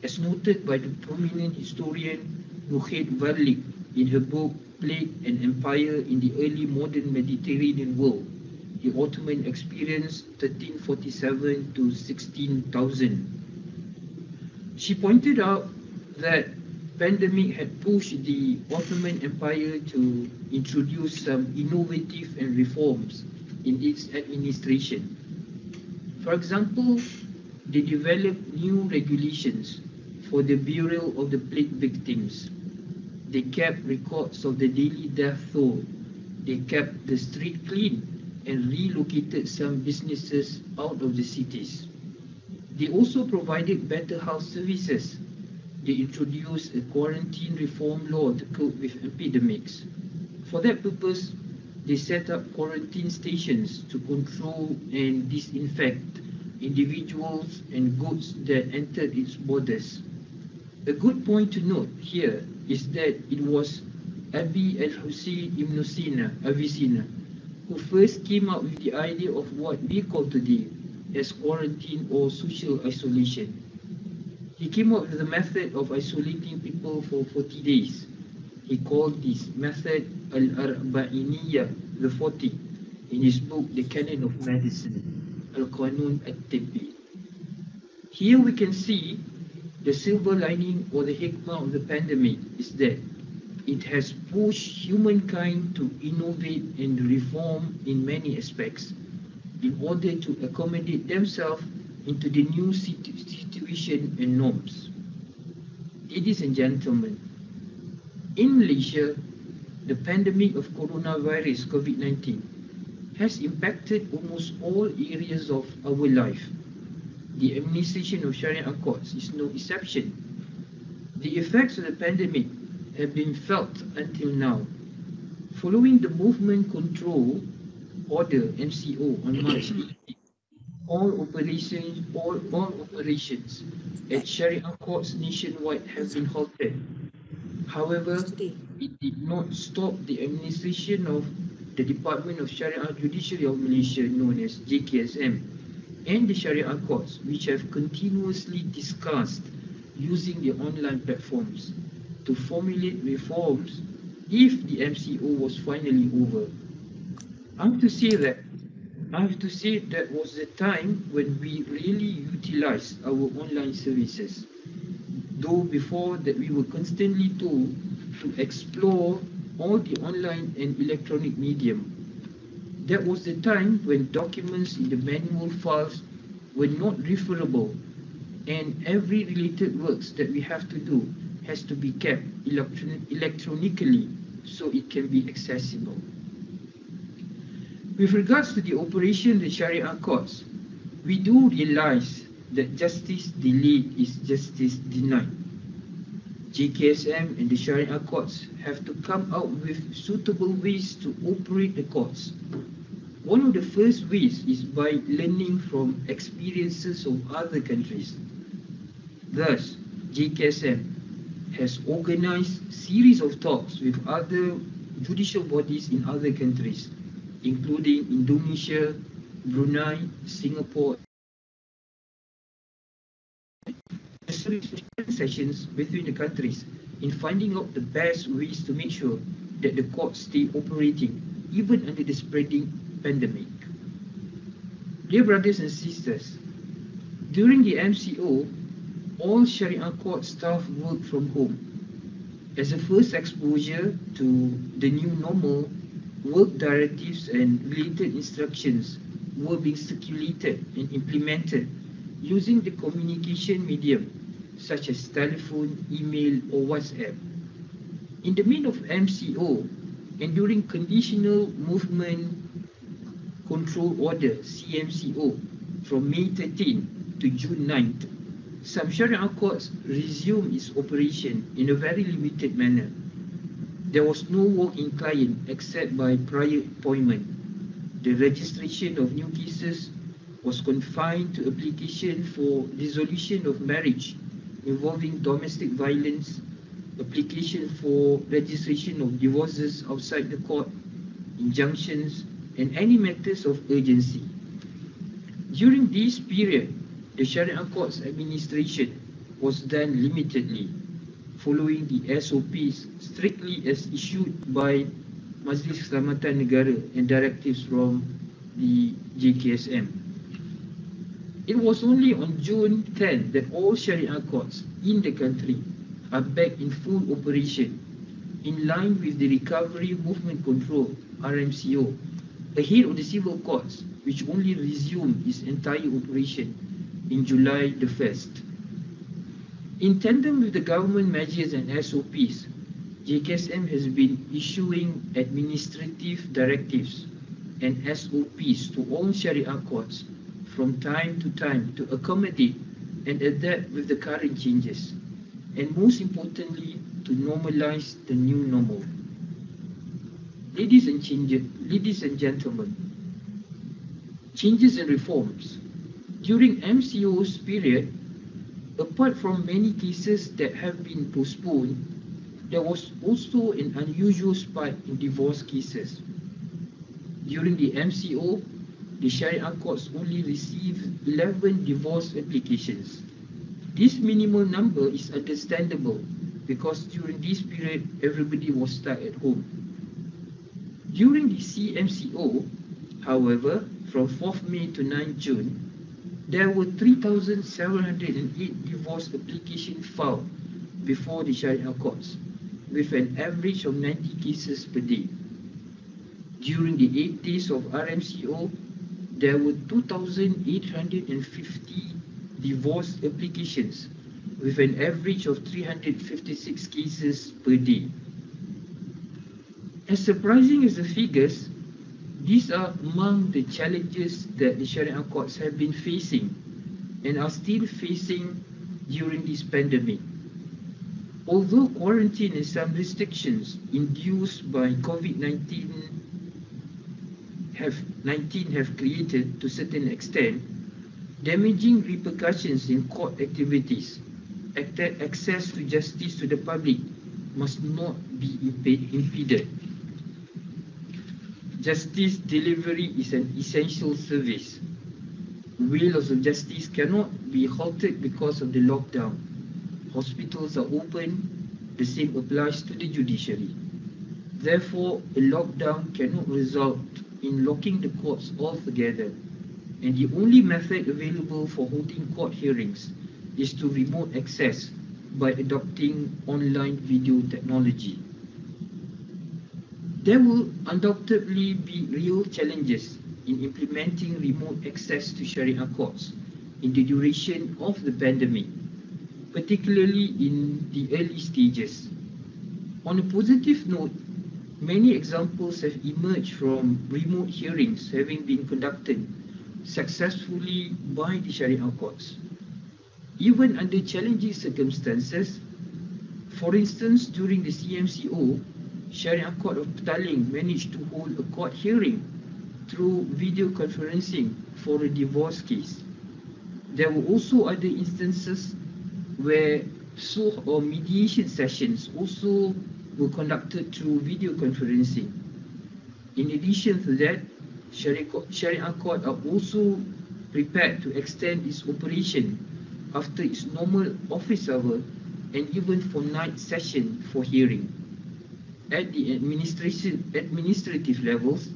As noted by the prominent historian Nuhayd Varlik in her book Plague and Empire in the Early Modern Mediterranean World, the Ottoman experienced 1347 to 16,000. She pointed out that pandemic had pushed the Ottoman Empire to introduce some innovative and reforms in its administration. For example, they developed new regulations for the burial of the plague victims. They kept records of the daily death toll. They kept the street clean and relocated some businesses out of the cities. They also provided better health services. They introduced a quarantine reform law to cope with epidemics. For that purpose, they set up quarantine stations to control and disinfect individuals and goods that entered its borders. A good point to note here is that it was Abi al-Hussein ibn Sina, Avicenna, who first came up with the idea of what we call today as quarantine or social isolation. He came up with the method of isolating people for 40 days. He called this method Al-Arba'iniyya, the 40, in his book The Canon of Medicine, Al-Qanun At-Tibbi. Here we can see the silver lining or the hikmah of the pandemic is that it has pushed humankind to innovate and reform in many aspects in order to accommodate themselves into the new situation and norms. Ladies and gentlemen, in Malaysia, the pandemic of coronavirus COVID-19 has impacted almost all areas of our life. The administration of Sharia courts is no exception. The effects of the pandemic have been felt until now. Following the Movement Control Order MCO on March 18, all operations at Sharia courts nationwide have been halted. However, it did not stop the administration of the Department of Sharia Judiciary of Malaysia, known as JKSM, and the Sharia courts, which have continuously discussed using the online platforms to formulate reforms if the MCO was finally over. I have to say that was the time when we really utilized our online services. Though before that we were constantly told to explore all the online and electronic medium. That was the time when documents in the manual files were not referable, and every related works that we have to do has to be kept electronically so it can be accessible. With regards to the operation of the Sharia courts, we do realize that justice delayed is justice denied. JKSM and the Sharia courts have to come out with suitable ways to operate the courts. One of the first ways is by learning from experiences of other countries. Thus, JKSM has organized a series of talks with other judicial bodies in other countries, including Indonesia, Brunei, Singapore, sessions between the countries in finding out the best ways to make sure that the courts stay operating even under the spreading pandemic. Dear brothers and sisters, during the MCO, all Sharia court staff worked from home. As a first exposure to the new normal, work directives and related instructions were being circulated and implemented using the communication medium such as telephone, email or WhatsApp. In the midst of MCO and during Conditional Movement Control Order CMCO from May 13 to June 9th, some Sharia courts resumed its operation in a very limited manner. There was no walk-in client except by prior appointment. The registration of new cases was confined to application for dissolution of marriage involving domestic violence, application for registration of divorces outside the court, injunctions, and any matters of urgency. During this period, the Sharia court's administration was done limitedly, following the SOPs strictly as issued by Majlis Keselamatan Negara and directives from the JKSM. It was only on June 10 that all Sharia courts in the country are back in full operation, in line with the Recovery Movement Control (RMCO) ahead of the civil courts, which only resumed its entire operation in July the 1st. In tandem with the government measures and SOPs, JKSM has been issuing administrative directives and SOPs to all Sharia courts from time to time to accommodate and adapt with the current changes, and most importantly, to normalize the new normal. Ladies and gentlemen, changes and reforms. During MCO's period, apart from many cases that have been postponed, there was also an unusual spike in divorce cases. During the MCO, the Sharia courts only received 11 divorce applications. This minimal number is understandable because during this period, everybody was stuck at home. During the CMCO, however, from 4th May to 9th June, there were 3,708 divorce applications filed before the Sharia courts, with an average of 90 cases per day. During the 8 days of RMCO, there were 2,850 divorce applications, with an average of 356 cases per day. As surprising as the figures, these are among the challenges that the Sharia courts have been facing and are still facing during this pandemic. Although quarantine and some restrictions induced by COVID-19 have created to a certain extent damaging repercussions in court activities, access to justice to the public must not be impeded. Justice delivery is an essential service. Wheels of justice cannot be halted because of the lockdown. Hospitals are open, the same applies to the judiciary. Therefore, a lockdown cannot result in locking the courts altogether, and the only method available for holding court hearings is to remote access by adopting online video technology. There will undoubtedly be real challenges in implementing remote access to Sharia courts in the duration of the pandemic, particularly in the early stages. On a positive note, many examples have emerged from remote hearings having been conducted successfully by the Sharia courts. Even under challenging circumstances, for instance, during the CMCO, Sharia Court of Petaling managed to hold a court hearing through video conferencing for a divorce case. There were also other instances where sulh or mediation sessions also were conducted through video conferencing. In addition to that, Sharia Court are also prepared to extend its operation after its normal office hour and even for night session for hearing. At the administrative levels,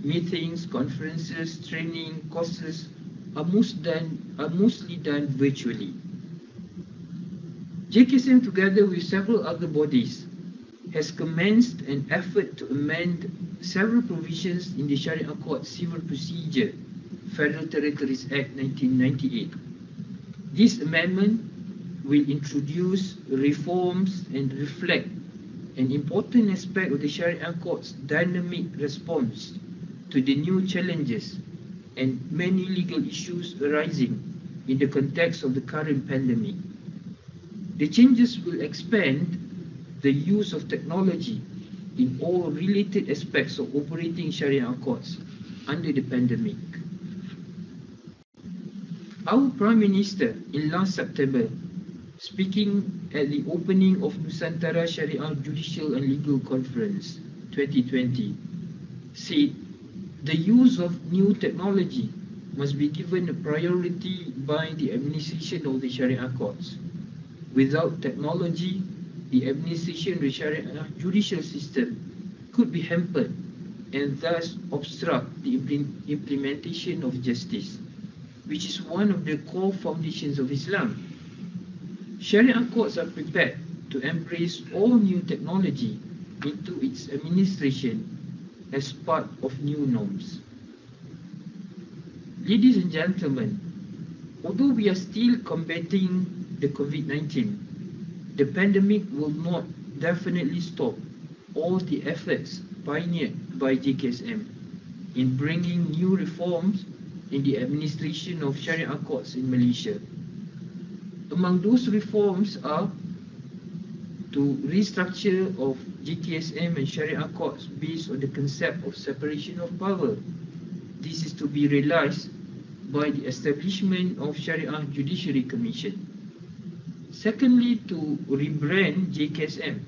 meetings, conferences, training, courses are mostly done virtually. JKSM, together with several other bodies, has commenced an effort to amend several provisions in the Sharia Court Civil Procedure, Federal Territories Act 1998. This amendment will introduce reforms and reflect an important aspect of the Sharia Court's dynamic response to the new challenges and many legal issues arising in the context of the current pandemic. The changes will expand the use of technology in all related aspects of operating Sharia courts under the pandemic. Our Prime Minister in last September, speaking at the opening of Nusantara Sharia Judicial and Legal Conference 2020, said the use of new technology must be given a priority by the administration of the Sharia courts. Without technology, the administration of the Sharia judicial system could be hampered and thus obstruct the implementation of justice, which is one of the core foundations of Islam. Sharia courts are prepared to embrace all new technology into its administration as part of new norms. Ladies and gentlemen, although we are still combating the COVID-19, the pandemic will not definitely stop all the efforts pioneered by JKSM in bringing new reforms in the administration of Sharia courts in Malaysia. Among those reforms are to restructure of JKSM and Sharia courts based on the concept of separation of power. This is to be realized by the establishment of Sharia Judiciary Commission. Secondly, to rebrand JKSM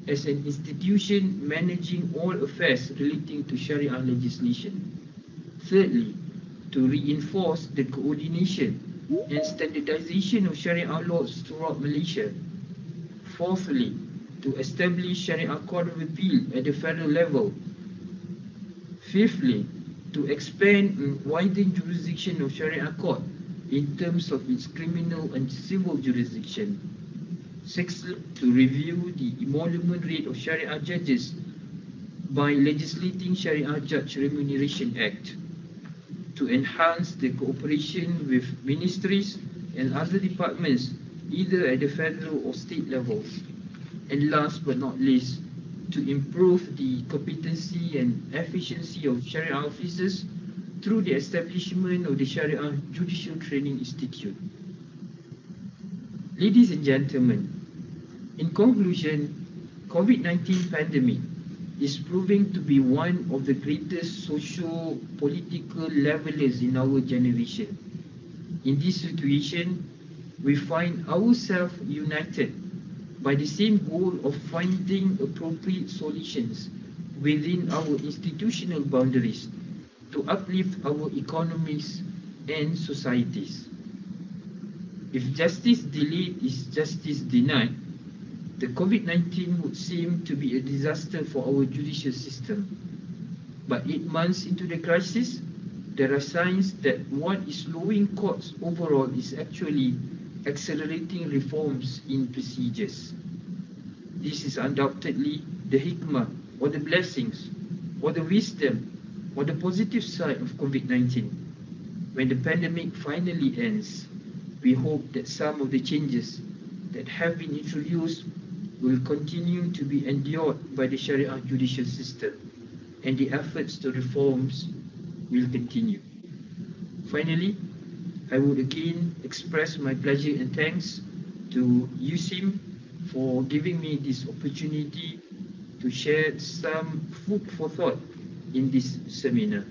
as an institution managing all affairs relating to Sharia legislation. Thirdly, to reinforce the coordination and standardization of Sharia laws throughout Malaysia. Fourthly, to establish Sharia Court of Appeal at the federal level. Fifthly, to expand and widen jurisdiction of Sharia Court in terms of its criminal and civil jurisdiction. Sixthly, to review the emolument rate of Sharia judges by legislating Sharia Judge Remuneration Act. To enhance the cooperation with ministries and other departments either at the federal or state levels. And last but not least, to improve the competency and efficiency of Sharia officers through the establishment of the Sharia Judicial Training Institute. Ladies and gentlemen, in conclusion, COVID-19 pandemic is proving to be one of the greatest socio-political levelers in our generation. In this situation, we find ourselves united by the same goal of finding appropriate solutions within our institutional boundaries to uplift our economies and societies. If justice delayed is justice denied, the COVID-19 would seem to be a disaster for our judicial system. But 8 months into the crisis, there are signs that what is slowing courts overall is actually accelerating reforms in procedures. This is undoubtedly the hikmah, or the blessings, or the wisdom, or the positive side of COVID-19. When the pandemic finally ends, we hope that some of the changes that have been introduced will continue to be endured by the Sharia judicial system, and the efforts to reforms will continue. Finally, I would again express my pleasure and thanks to USIM for giving me this opportunity to share some food for thought in this seminar.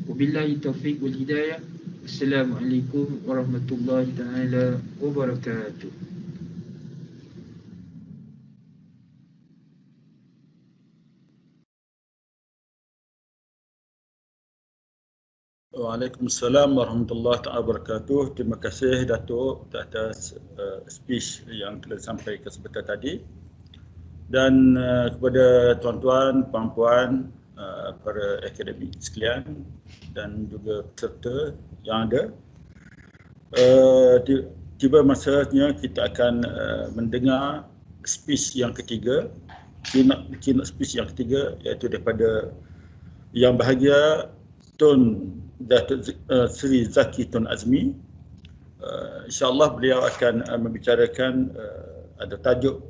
Wabillahi taufiq wal hidayah. Assalamualaikum warahmatullahi ta'ala wabarakatuh. Waalaikumsalam warahmatullahi taala wabarakatuh. Terima kasih Datuk atas speech yang telah disampaikan sebentar tadi. Dan kepada tuan-tuan, puan-puan, para akademik sekalian dan juga peserta yang ada, tiba masanya kita akan mendengar speech yang ketiga, keynote speech yang ketiga, iaitu daripada Yang Bahagia Tun Datuk Seri Zaki Tun Azmi. InsyaAllah beliau akan membicarakan ada tajuk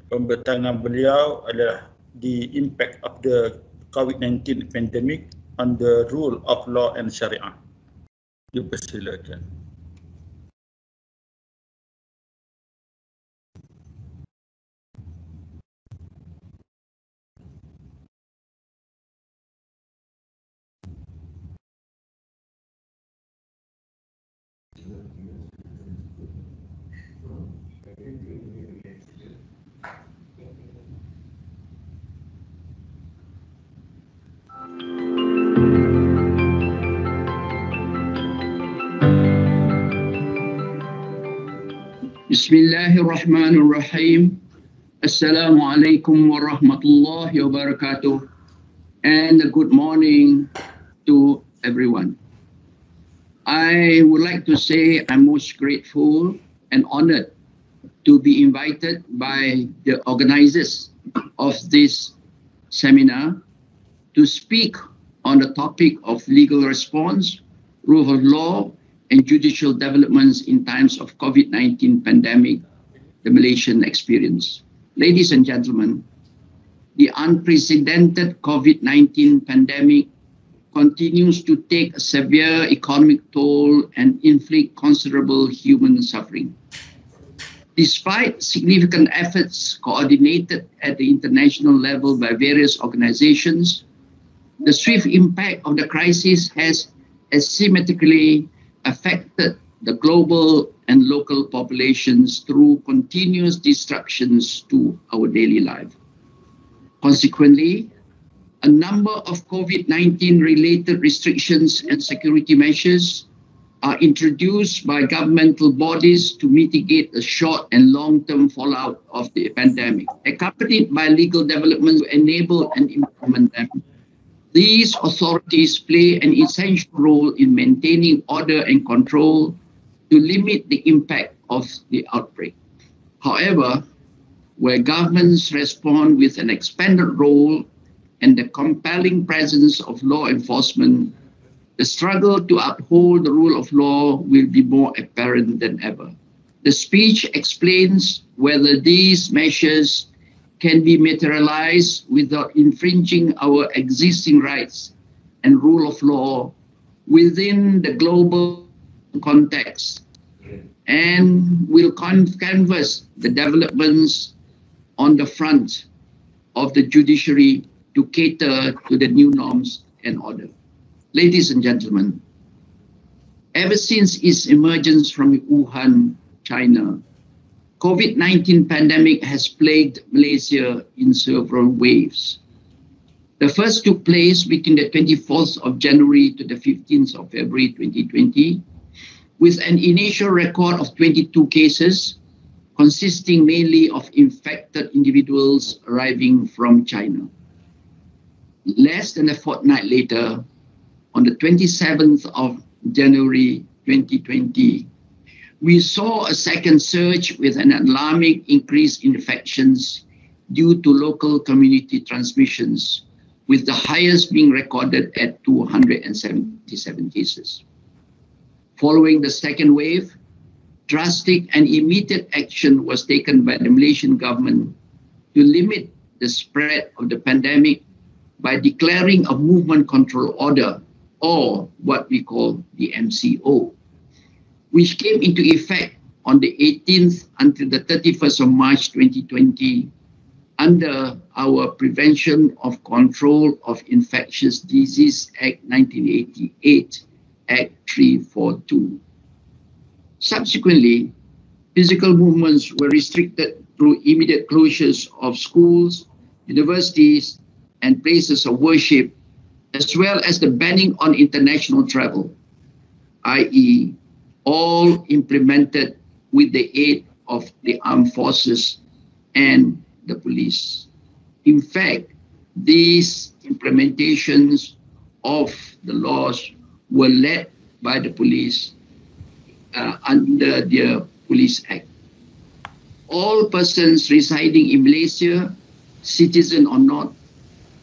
pembentangan beliau adalah The Impact of the COVID-19 Pandemic on the Rule of Law and Sharia. Dipersilakan. Bismillahirrahmanirrahim. Assalamualaikum warahmatullahi wabarakatuh. And good morning to everyone. I would like to say I'm most grateful and honored to be invited by the organizers of this seminar to speak on the topic of legal response, rule of law, and judicial developments in times of COVID-19 pandemic, the Malaysian experience. Ladies and gentlemen, the unprecedented COVID-19 pandemic continues to take a severe economic toll and inflict considerable human suffering. Despite significant efforts coordinated at the international level by various organizations, the swift impact of the crisis has asymmetrically affected the global and local populations through continuous disruptions to our daily life. Consequently, a number of COVID-19 related restrictions and security measures are introduced by governmental bodies to mitigate the short and long-term fallout of the pandemic, accompanied by legal developments to enable and implement them. These authorities play an essential role in maintaining order and control to limit the impact of the outbreak. However, where governments respond with an expanded role and the compelling presence of law enforcement, the struggle to uphold the rule of law will be more apparent than ever. The speech explains whether these measures can be materialized without infringing our existing rights and rule of law within the global context, and will canvass the developments on the front of the judiciary to cater to the new norms and order. Ladies and gentlemen, ever since its emergence from Wuhan, China, COVID-19 pandemic has plagued Malaysia in several waves. The first took place between the 24th of January to the 15th of February 2020, with an initial record of 22 cases, consisting mainly of infected individuals arriving from China. Less than a fortnight later, on the 27th of January 2020, we saw a second surge with an alarming increase in infections due to local community transmissions, with the highest being recorded at 277 cases. Following the second wave, drastic and immediate action was taken by the Malaysian government to limit the spread of the pandemic by declaring a movement control order, or what we call the MCO, which came into effect on the 18th until the 31st of March 2020 under our Prevention of Control of Infectious Disease Act 1988, Act 342. Subsequently, physical movements were restricted through immediate closures of schools, universities, and places of worship, as well as the banning on international travel, i.e., all implemented with the aid of the armed forces and the police. In fact, these implementations of the laws were led by the police under the Police Act. All persons residing in Malaysia, citizen or not,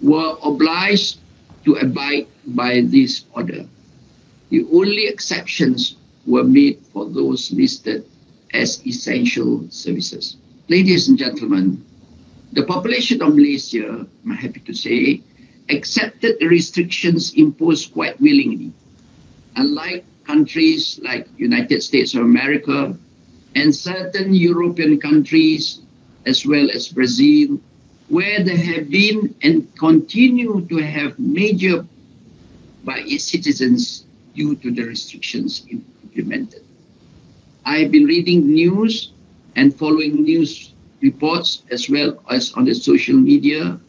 were obliged to abide by this order. The only exceptions were made for those listed as essential services. Ladies and gentlemen, the population of Malaysia, I'm happy to say, accepted the restrictions imposed quite willingly. Unlike countries like United States of America and certain European countries, as well as Brazil, where there have been and continue to have major by its citizens due to the restrictions implemented. I've been reading news and following news reports as well as on the social media,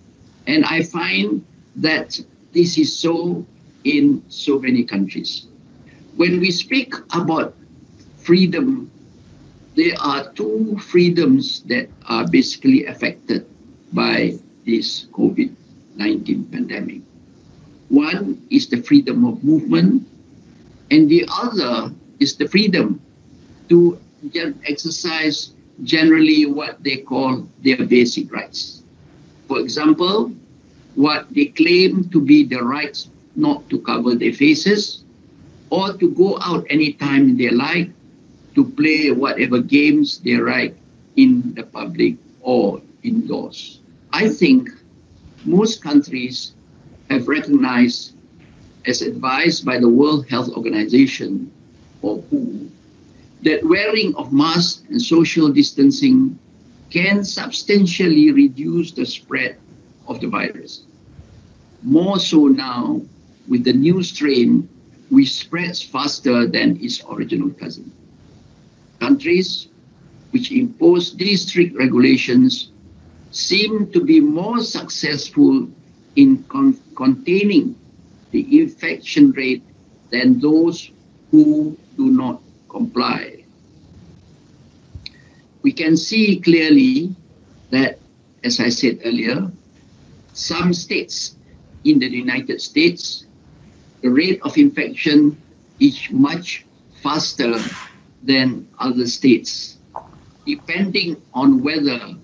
and I find that this is so in so many countries. When we speak about freedom, there are two freedoms that are basically affected by this COVID-19 pandemic. One is the freedom of movement, and the other is the freedom to exercise generally what they call their basic rights. For example, what they claim to be the rights not to cover their faces or to go out anytime they like to play whatever games they like in the public or indoors. I think most countries have recognized, as advised by the World Health Organization, or WHO, that wearing of masks and social distancing can substantially reduce the spread of the virus. More so now with the new strain, which spreads faster than its original cousin. Countries which impose these strict regulations seem to be more successful in containing the infection rate than those who do not comply. We can see clearly that, as I said earlier, some states in the United States, the rate of infection is much faster than other states, depending on whether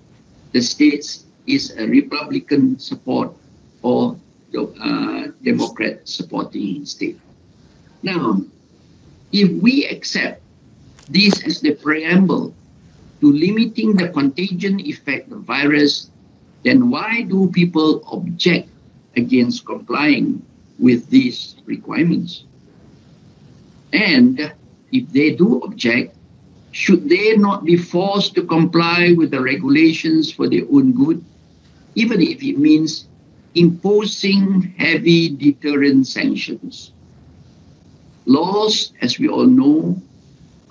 the state is a Republican support or Democrat supporting state. Now, if we accept this as the preamble to limiting the contagion effect of virus, then why do people object against complying with these requirements? And if they do object, should they not be forced to comply with the regulations for their own good, even if it means imposing heavy deterrent sanctions? Laws, as we all know,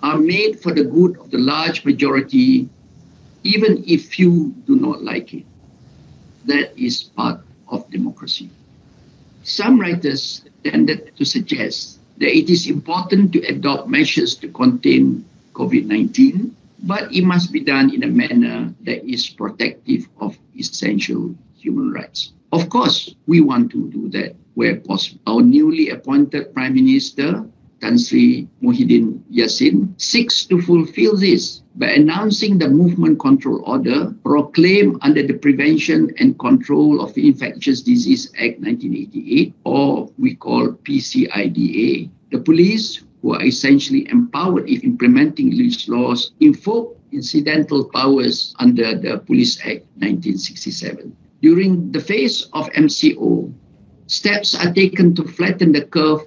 are made for the good of the large majority, even if few do not like it. That is part of democracy. Some writers tended to suggest that it is important to adopt measures to contain COVID-19, but it must be done in a manner that is protective of essential human rights. Of course, we want to do that where possible. Our newly appointed Prime Minister, Tan Sri Muhyiddin Yassin, seeks to fulfill this by announcing the Movement Control Order proclaimed under the Prevention and Control of Infectious Disease Act 1988, or we call PCIDA. The police, who are essentially empowered in implementing these laws, invoke incidental powers under the Police Act 1967. During the phase of MCO, steps are taken to flatten the curve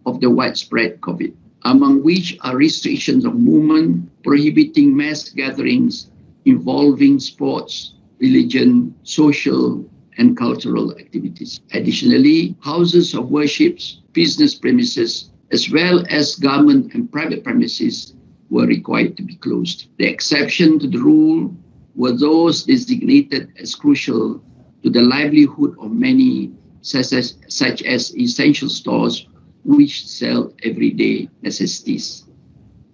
of the widespread COVID, among which are restrictions of movement, prohibiting mass gatherings involving sports, religion, social, and cultural activities. Additionally, houses of worship, business premises, as well as government and private premises were required to be closed. The exception to the rule were those designated as crucial to the livelihood of many, such as essential stores, which sell everyday necessities,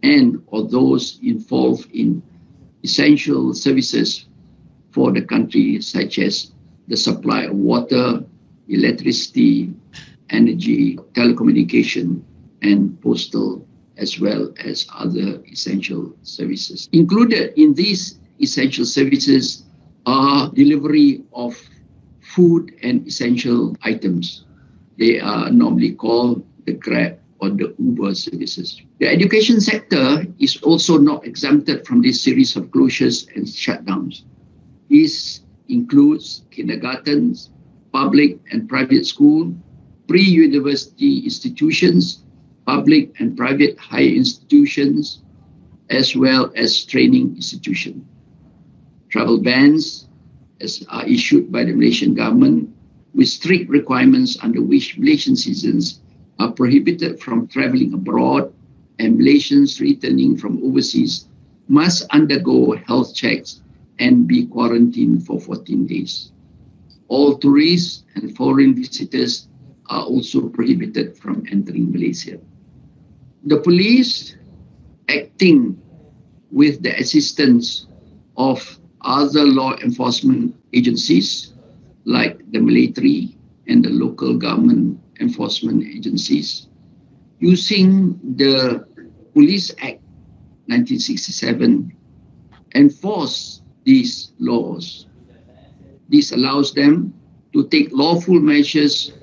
and or those involved in essential services for the country, such as the supply of water, electricity, energy, telecommunication, and postal, as well as other essential services. Included in these essential services are delivery of food and essential items. They are normally called the Grab or the Uber services. The education sector is also not exempted from this series of closures and shutdowns. This includes kindergartens, public and private school, pre-university institutions, public and private higher institutions, as well as training institutions. Travel bans are issued by the Malaysian government with strict requirements under which Malaysian citizens are prohibited from travelling abroad, and Malaysians returning from overseas must undergo health checks and be quarantined for 14 days. All tourists and foreign visitors are also prohibited from entering Malaysia. The police, acting with the assistance of other law enforcement agencies like the military and the local government enforcement agencies, using the Police Act 1967, enforce these laws. This allows them to take lawful measures,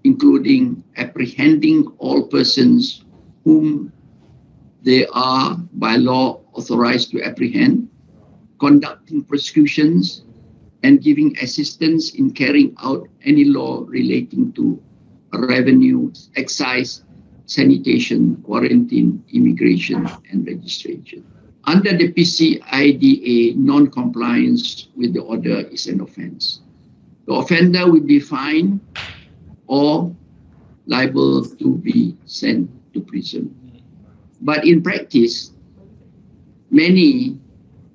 including apprehending all persons whom they are by law authorized to apprehend, conducting prosecutions, and giving assistance in carrying out any law relating to revenue, excise, sanitation, quarantine, immigration, and registration. Under the PCIDA, non-compliance with the order is an offense. The offender will be fined or liable to be sent to prison. But in practice, many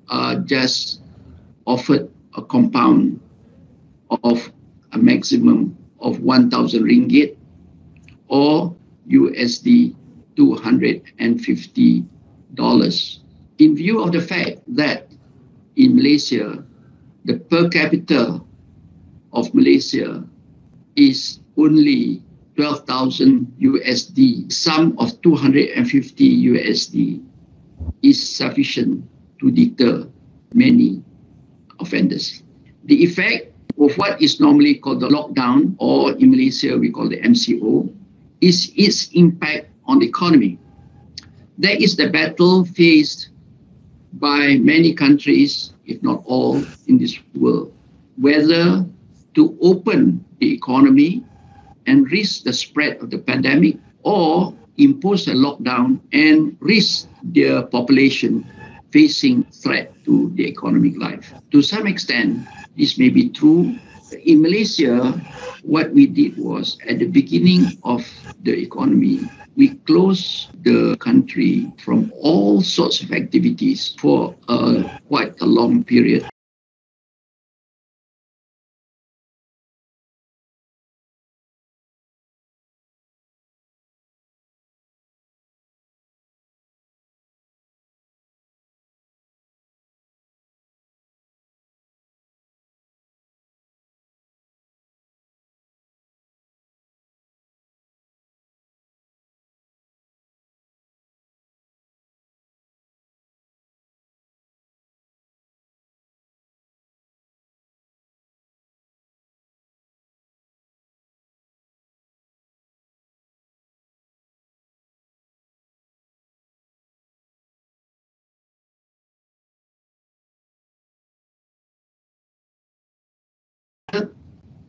are just offered a compound of a maximum of 1,000 ringgit or USD $250. In view of the fact that in Malaysia, the per capita of Malaysia is only 12,000 USD, sum of 250 USD is sufficient to deter many offenders. The effect of what is normally called the lockdown, or in Malaysia we call the MCO, is its impact on the economy. That is the battle faced by many countries, if not all, in this world, whether to open the economy and risk the spread of the pandemic, or impose a lockdown and risk their population facing threat to the economic life. To some extent, this may be true. In Malaysia, what we did was, at the beginning of the economy, we closed the country from all sorts of activities for quite a long period.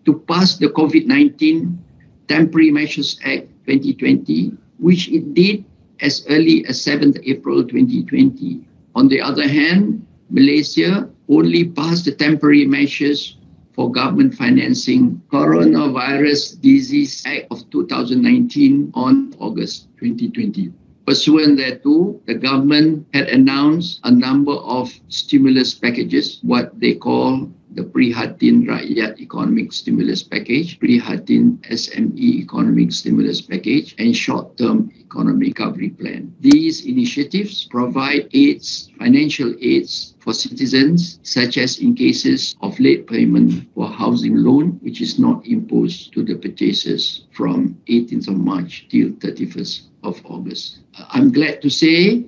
To pass the COVID-19 Temporary Measures Act 2020, which it did as early as 7th April 2020. On the other hand, Malaysia only passed the temporary measures for government financing Coronavirus Disease Act of 2019 on August 2020. Pursuant thereto, the government had announced a number of stimulus packages, what they call the Prihatin Rakyat Economic Stimulus Package, Prihatin SME Economic Stimulus Package, and Short-Term Economic Recovery Plan. These initiatives provide aids, financial aids for citizens, such as in cases of late payment for housing loan, which is not imposed to the purchasers from 18th of March till 31st of August. I'm glad to say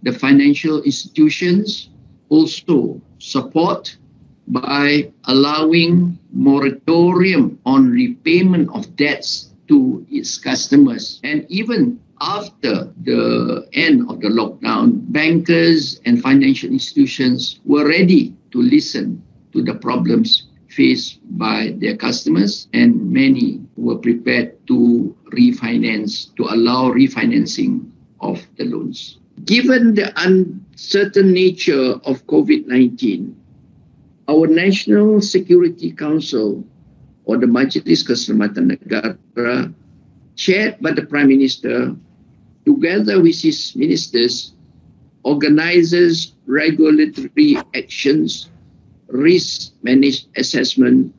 the financial institutions also support by allowing moratorium on repayment of debts to its customers. And even after the end of the lockdown, bankers and financial institutions were ready to listen to the problems faced by their customers, and many were prepared to refinance, to allow refinancing of the loans. Given the uncertain nature of COVID-19, our National Security Council, or the Majlis Keselamatan Negara, chaired by the Prime Minister, together with his ministers, organizes regulatory actions, risk management assessment,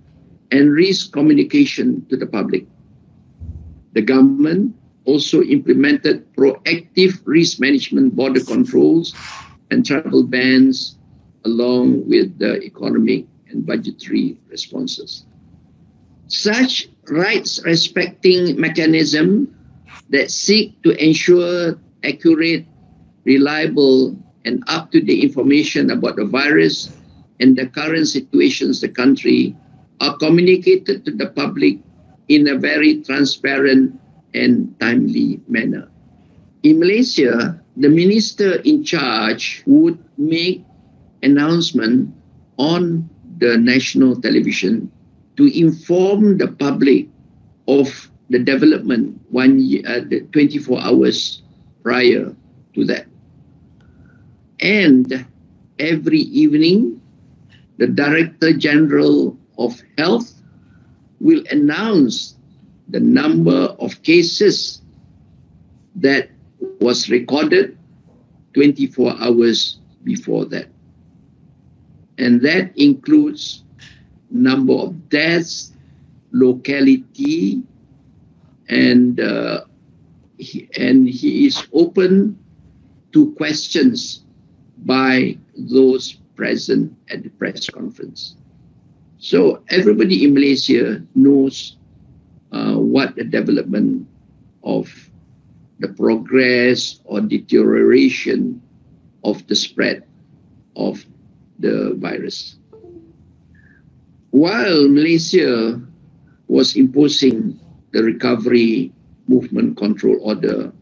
and risk communication to the public. The government also implemented proactive risk management, border controls, and travel bans, along with the economic and budgetary responses. Such rights-respecting mechanisms that seek to ensure accurate, reliable, and up-to-date information about the virus and the current situations of the country are communicated to the public in a very transparent and timely manner. In Malaysia, the minister in charge would make announcement on the national television to inform the public of the development 24 hours prior to that. And every evening, the Director General of Health will announce the number of cases that was recorded 24 hours before that. And that includes number of deaths, locality, and he is open to questions by those present at the press conference. So everybody in Malaysia knows what the development of the progress or deterioration of the spread of the virus. While Malaysia was imposing the recovery movement control order,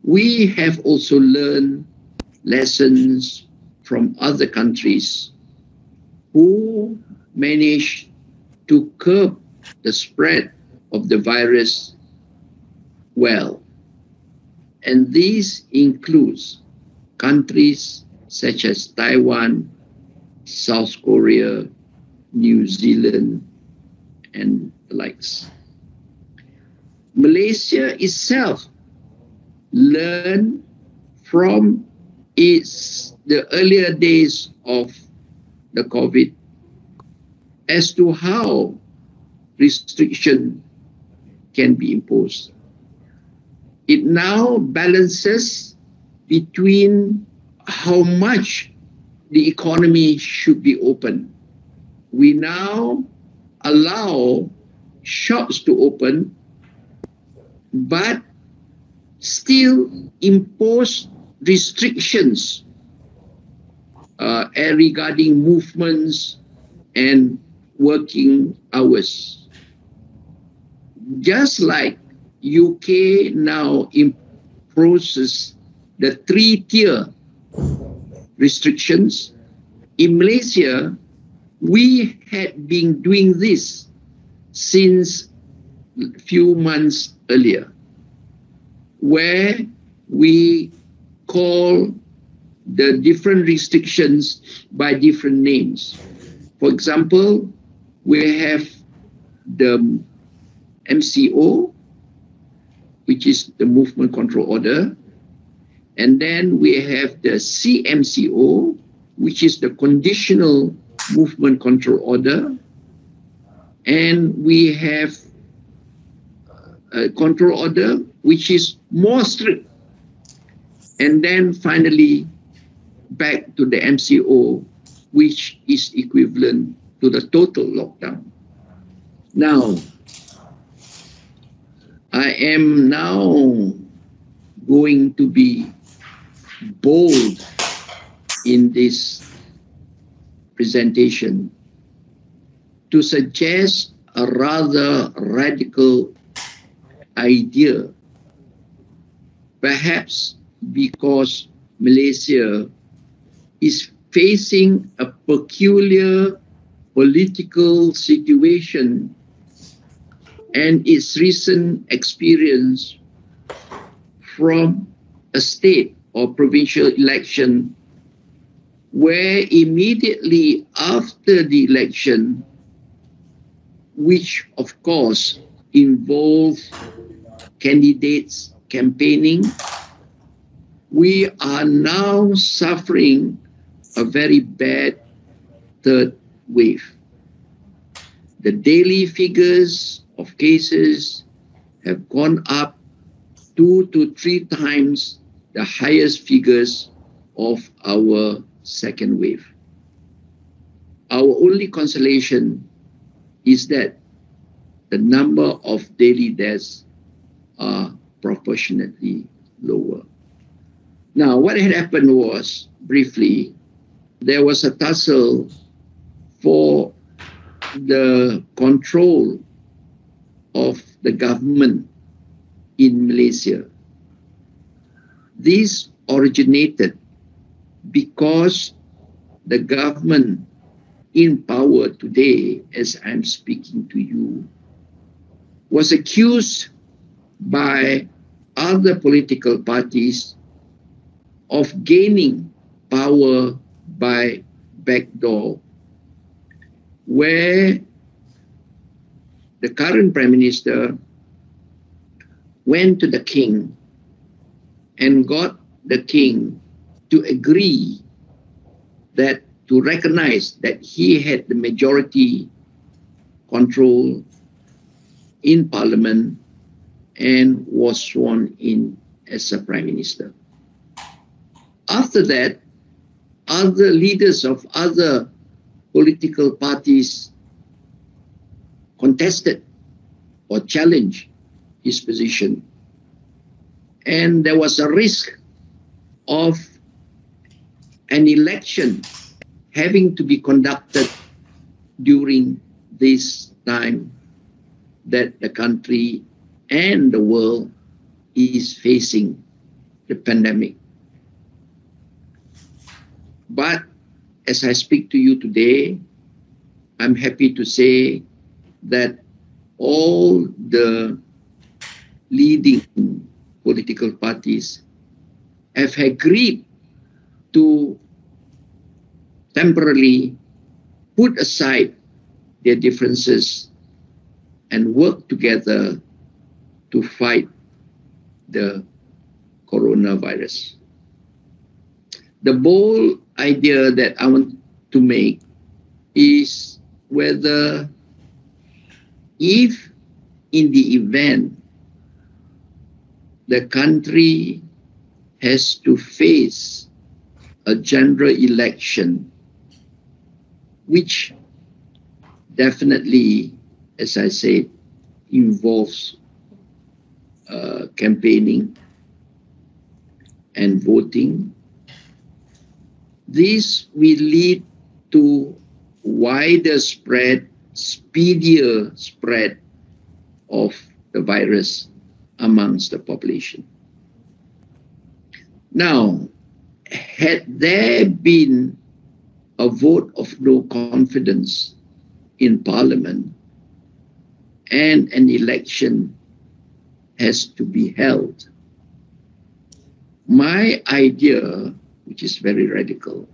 we have also learned lessons from other countries who managed to curb the spread of the virus well. And this includes countries such as Taiwan, South Korea, New Zealand, and the likes. Malaysia itself learned from the earlier days of the COVID as to how restriction can be imposed. It now balances between how much the economy should be open. We now allow shops to open, but still impose restrictions regarding movements and working hours. Just like UK now imposes the 3-tier restrictions, in Malaysia, we had been doing this since a few months earlier, where we call the different restrictions by different names. For example, we have the MCO, which is the Movement Control Order, and then we have the CMCO, which is the Conditional Movement Control Order, and we have a control order which is more strict, and then finally back to the MCO, which is equivalent to the total lockdown. Now, I am now going to be bold in this presentation to suggest a rather radical idea, perhaps because Malaysia is facing a peculiar political situation and its recent experience from a state or provincial election where immediately after the election, which of course involves candidates campaigning, we are now suffering a very bad third wave. The daily figures of cases have gone up 2 to 3 times the highest figures of our second wave. Our only consolation is that the number of daily deaths are proportionately lower. Now, what had happened was, briefly, there was a tussle for the control of the government in Malaysia. This originated because the government in power today, as I'm speaking to you, was accused by other political parties of gaining power by backdoor, where the current Prime Minister went to the King and got the King to agree that, to recognize that he had the majority control in Parliament and was sworn in as a Prime Minister. After that, other leaders of other political parties contested or challenged his position, and there was a risk of an election having to be conducted during this time that the country and the world is facing the pandemic. But as I speak to you today, I'm happy to say that all the leading political parties have agreed to temporarily put aside their differences and work together to fight the coronavirus. The bold idea that I want to make is whether, if in the event the country has to face a general election, which definitely, as I said, involves campaigning and voting, this will lead to wider spread, speedier spread of the virus amongst the population. Now, had there been a vote of no confidence in Parliament and an election has to be held, my idea, which is very radical,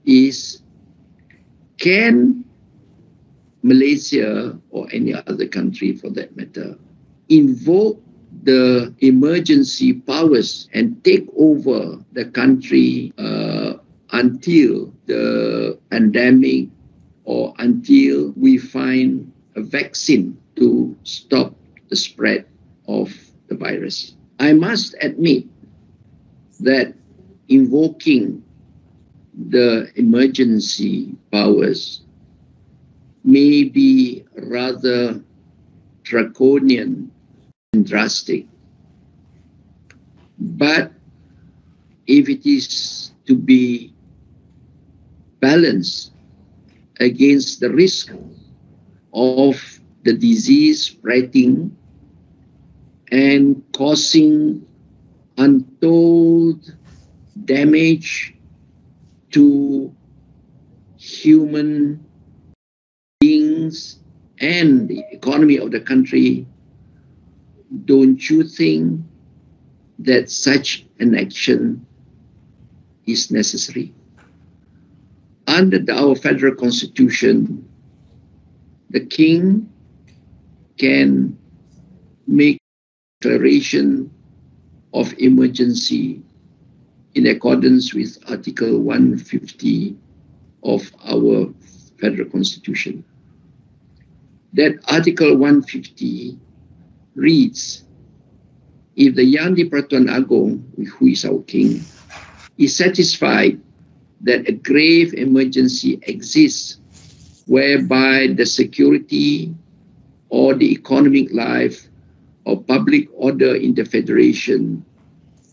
is, can Malaysia or any other country for that matter invoke the emergency powers and take over the country until the pandemic or until we find a vaccine to stop the spread of the virus? I must admit that invoking the emergency powers may be rather draconian and drastic. But if it is to be balanced against the risk of the disease spreading and causing untold damage to human beings and the economy of the country, don't you think that such an action is necessary? Under our federal constitution, the king can make declaration of emergency in accordance with Article 150 of our federal constitution. That Article 150 reads, if the Yang di-Pertuan Agong, who is our king, is satisfied that a grave emergency exists whereby the security or the economic life or public order in the Federation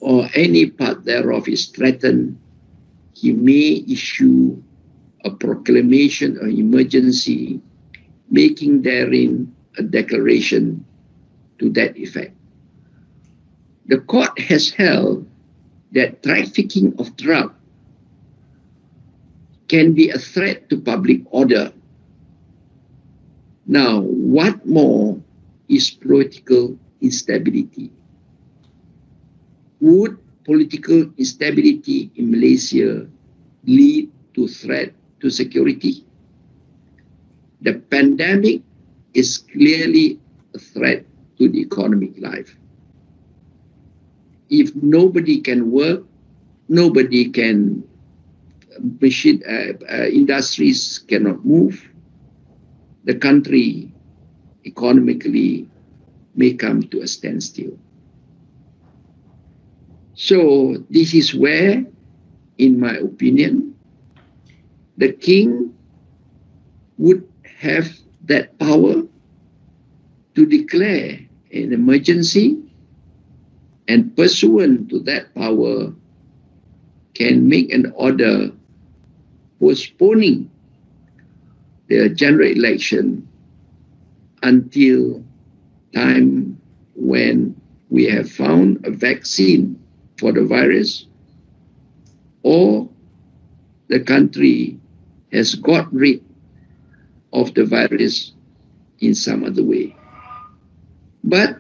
or any part thereof is threatened, he may issue a proclamation of emergency making therein a declaration to that effect. The court has held that trafficking of drugs can be a threat to public order. Now, what more is political instability? Would political instability in Malaysia lead to threat to security? The pandemic is clearly a threat to the economic life. If nobody can work, nobody can, industries cannot move, the country economically may come to a standstill. So this is where, in my opinion, the king would have that power to declare an emergency, and pursuant to that power can make an order postponing the general election until time when we have found a vaccine for the virus, or the country has got rid of the virus in some other way. But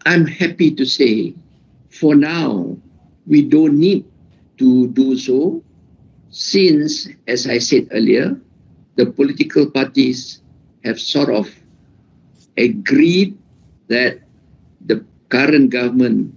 I'm happy to say, for now, we don't need to do so, since, as I said earlier, the political parties have sort of agreed that the current government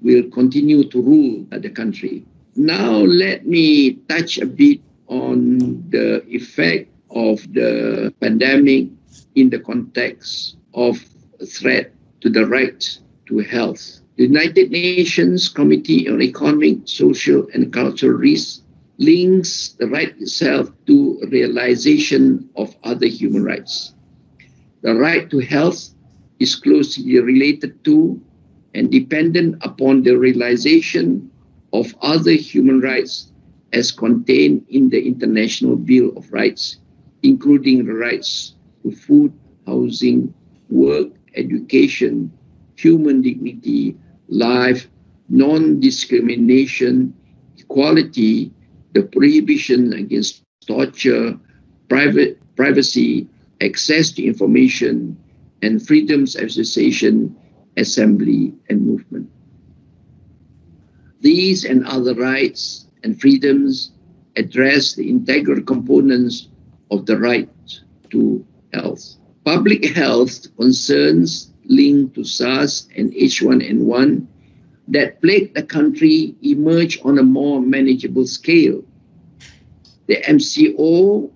will continue to rule the country. Now let me touch a bit on the effect of the pandemic in the context of a threat to the right to health. The United Nations Committee on Economic, Social and Cultural Risks links the right itself to realization of other human rights. The right to health is closely related to and dependent upon the realization of other human rights as contained in the International Bill of Rights, including the rights to food, housing, work, education, human dignity, life, non-discrimination, equality, the prohibition against torture, privacy, access to information, and freedoms of association, assembly, and movement. These and other rights and freedoms address the integral components of the right to health. Public health concerns linked to SARS and H1N1 that plagued the country emerge on a more manageable scale. The MCO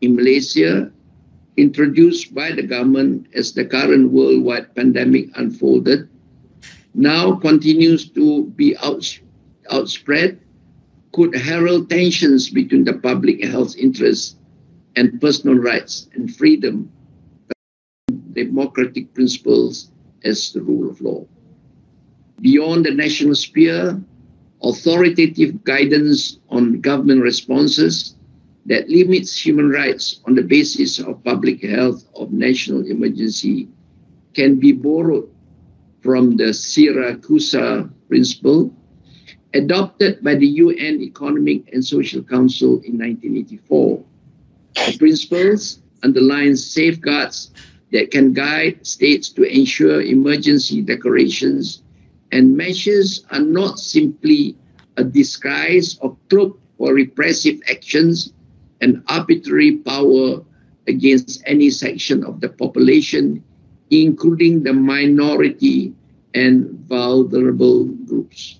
in Malaysia, introduced by the government as the current worldwide pandemic unfolded, now continues to be outspread, could herald tensions between the public health interests and personal rights and freedom, democratic principles as the rule of law. Beyond the national sphere, authoritative guidance on government responses that limits human rights on the basis of public health of national emergency can be borrowed from the Syracuse principle adopted by the UN Economic and Social Council in 1984. The principles underline safeguards that can guide states to ensure emergency declarations and measures are not simply a disguise or cloak for repressive actions and arbitrary power against any section of the population, including the minority and vulnerable groups.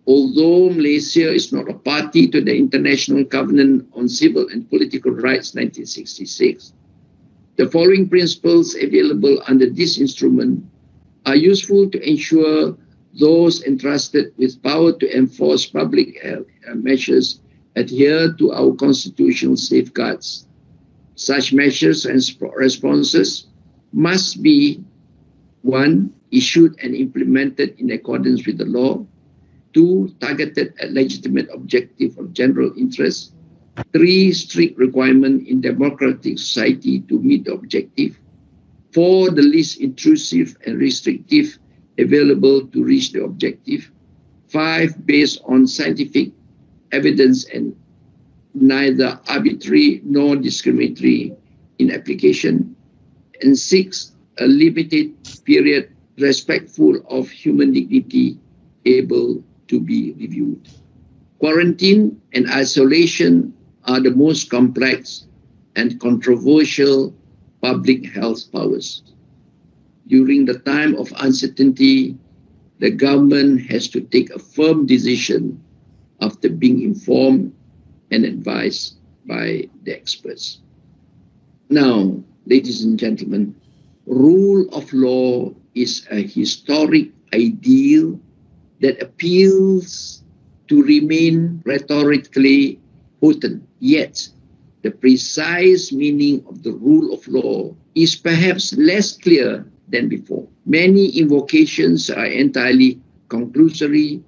Although Malaysia is not a party to the International Covenant on Civil and Political Rights 1966, the following principles available under this instrument are useful to ensure those entrusted with power to enforce public health measures adhere to our constitutional safeguards. Such measures and responses must be 1. Issued and implemented in accordance with the law. 2. Targeted at legitimate objective of general interest. 3 strict requirements in democratic society to meet the objective. 4 the least intrusive and restrictive available to reach the objective. 5 based on scientific evidence and neither arbitrary nor discriminatory in application. And 6 a limited period respectful of human dignity able to be reviewed. Quarantine and isolation are the most complex and controversial public health powers. During the time of uncertainty, the government has to take a firm decision after being informed and advised by the experts. Now, ladies and gentlemen, rule of law is a historic ideal that appeals to remain rhetorically potent, yet the precise meaning of the rule of law is perhaps less clear than before. Many invocations are entirely conclusory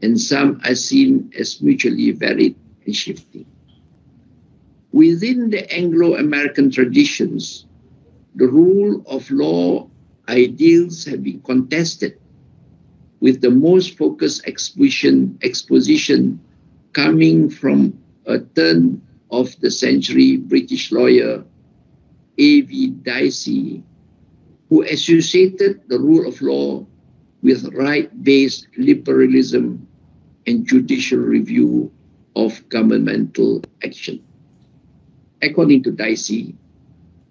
and some are seen as mutually valid and shifting. Within the Anglo-American traditions, the rule of law ideals have been contested, with the most focused exposition coming from a turn of the century British lawyer A.V. Dicey, who associated the rule of law with right-based liberalism and judicial review of governmental action. According to Dicey,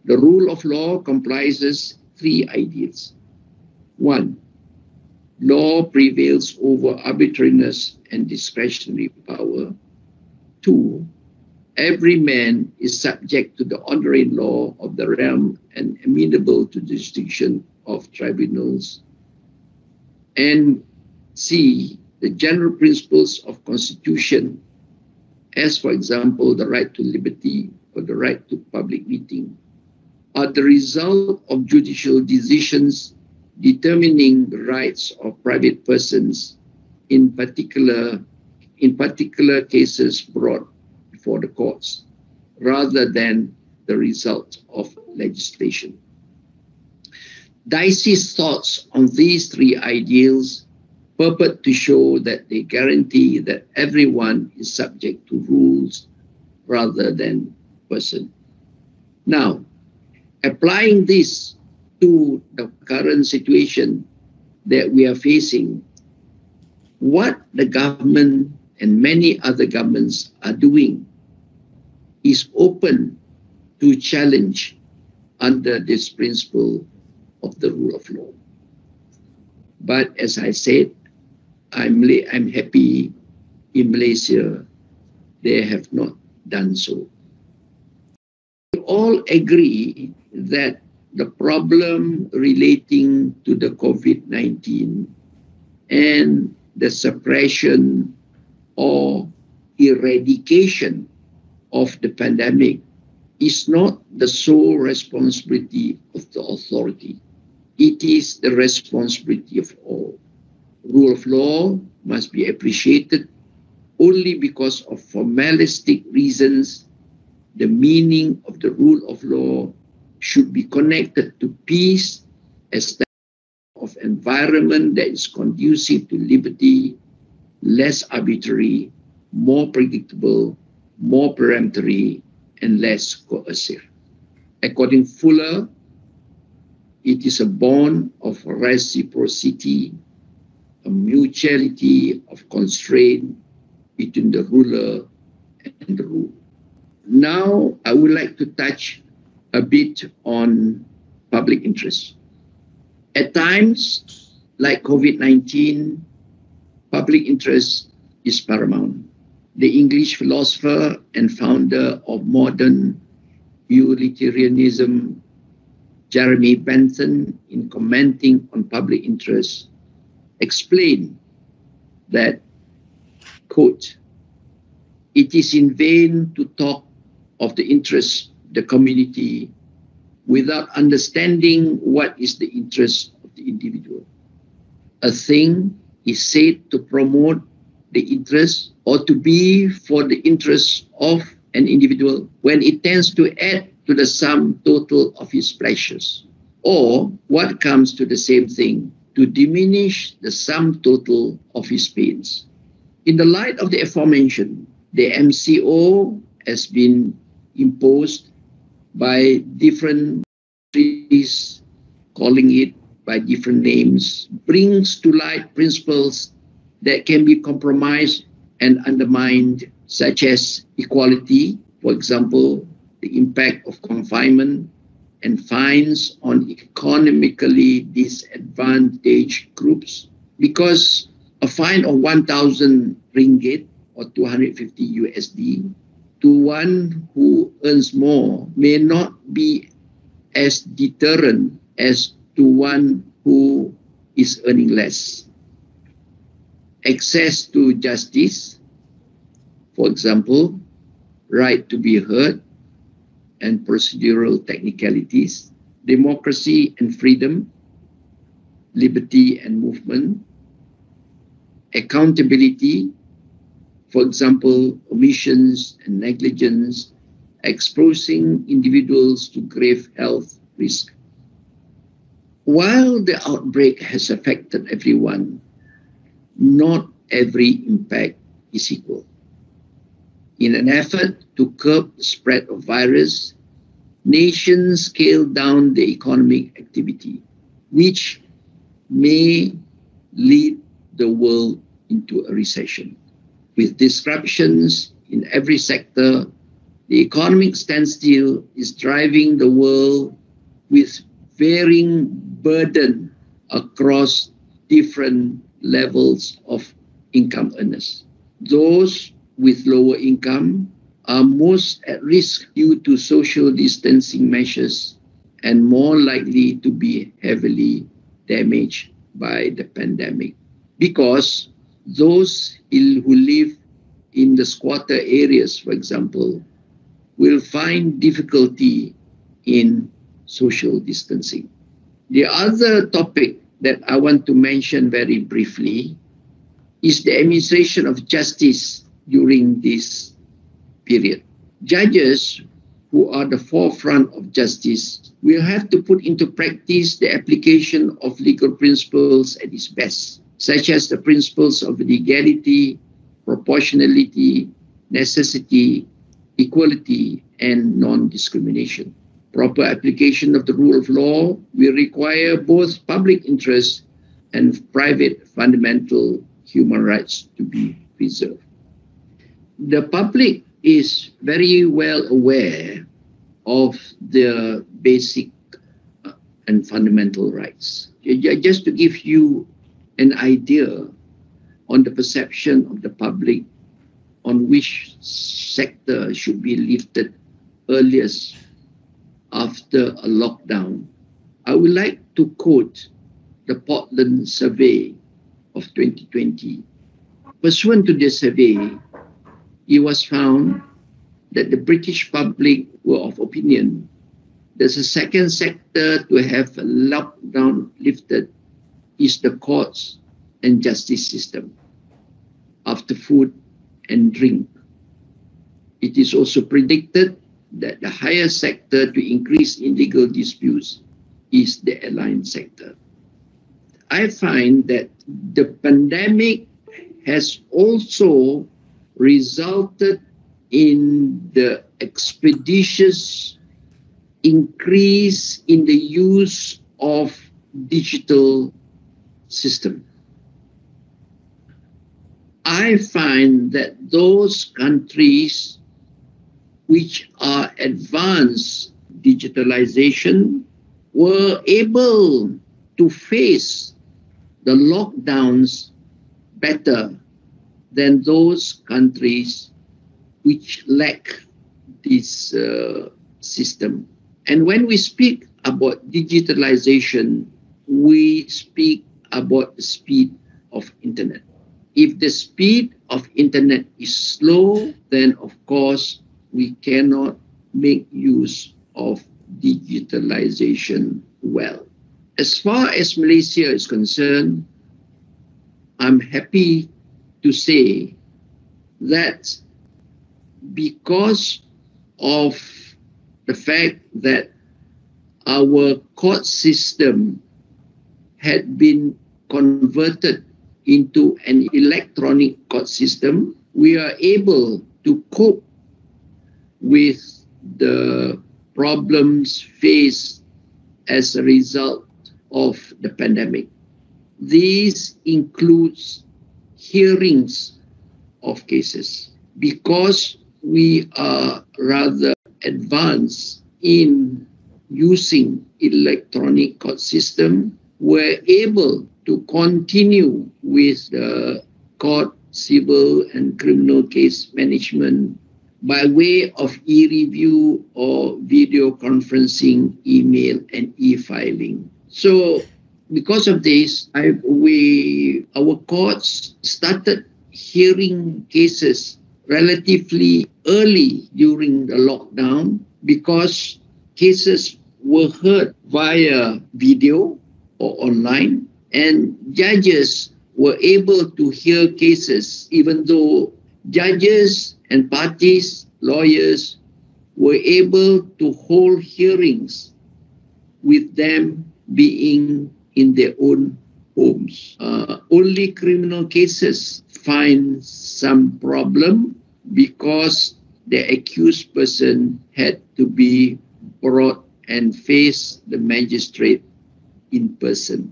the rule of law comprises 3 ideals. 1. Law prevails over arbitrariness and discretionary power. 2. Every man is subject to the ordinary law of the realm and amenable to the jurisdiction of tribunals. And C. The general principles of constitution, as for example, the right to liberty or the right to public meeting, are the result of judicial decisions determining the rights of private persons in particular cases brought before the courts, rather than the result of legislation. Dicey's thoughts on these 3 ideals purport to show that they guarantee that everyone is subject to rules rather than person. Now, applying this to the current situation that we are facing, what the government and many other governments are doing is open to challenge under this principle of the rule of law. But as I said, I'm happy in Malaysia they have not done so. We all agree that the problem relating to the COVID-19 and the suppression or eradication of the pandemic is not the sole responsibility of the authority. It is the responsibility of all. Rule of law must be appreciated only because of formalistic reasons. The meaning of the rule of law should be connected to peace as the of environment that is conducive to liberty, less arbitrary, more predictable, more peremptory, and less coercive. According to Fuller, it is a bond of reciprocity, a mutuality of constraint between the ruler and the ruled. Now, I would like to touch a bit on public interest. At times, like COVID-19, public interest is paramount. The English philosopher and founder of modern utilitarianism, Jeremy Bentham, in commenting on public interest, explained that, quote, "It is in vain to talk of the interest of the community without understanding what is the interest of the individual. A thing is said to promote the interest or to be for the interest of an individual when it tends to add to the sum total of his pleasures, or what comes to the same thing, to diminish the sum total of his pains. In the light of the aforementioned, the MCO has been imposed by different countries, calling it by different names, brings to light principles that can be compromised and undermined, such as equality, for example, the impact of confinement and fines on economically disadvantaged groups, because a fine of 1,000 ringgit or 250 USD to one who earns more may not be as deterrent as to one who is earning less. Access to justice, for example, right to be heard and procedural technicalities, democracy and freedom, liberty and movement, accountability, for example, omissions and negligence, exposing individuals to grave health risk. While the outbreak has affected everyone, not every impact is equal. In an effort to curb the spread of virus, nations scaled down the economic activity, which may lead the world into a recession. With disruptions in every sector, the economic standstill is driving the world with varying burden across different levels of income earners. Those with lower income are most at risk due to social distancing measures and more likely to be heavily damaged by the pandemic, because those who live in the squatter areas, for example, will find difficulty in social distancing. The other topic that I want to mention very briefly is the administration of justice during this period. Judges, who are the forefront of justice, will have to put into practice the application of legal principles at its best, such as the principles of legality, proportionality, necessity, equality, and non-discrimination. Proper application of the rule of law will require both public interest and private fundamental human rights to be preserved. The public is very well aware of the basic and fundamental rights. Just to give you an idea on the perception of the public on which sector should be lifted earliest after a lockdown, I would like to quote the Portland survey of 2020. Pursuant to the survey, it was found that the British public were of opinion that the second sector to have a lockdown lifted is the courts and justice system, after food and drink. It is also predicted that the higher sector to increase in legal disputes is the airline sector. I find that the pandemic has also resulted in the expeditious increase in the use of digital system. I find that those countries which are advanced digitalization were able to face the lockdowns better than those countries which lack this system. And when we speak about digitalization, we speak about the speed of internet. If the speed of internet is slow, then of course we cannot make use of digitalization well. As far as Malaysia is concerned, I'm happy to say that because of the fact that our court system had been converted into an electronic court system, we are able to cope with the problems faced as a result of the pandemic. These includes hearings of cases. Because we are rather advanced in using electronic court system, we're able to continue with the court civil and criminal case management by way of e-review or video conferencing, email, and e-filing. So because of this, our courts started hearing cases relatively early during the lockdown because cases were heard via video or online, and judges were able to hear cases even though judges and parties, lawyers, were able to hold hearings with them being in their own homes. Only criminal cases find some problem because the accused person had to be brought and face the magistrate in person.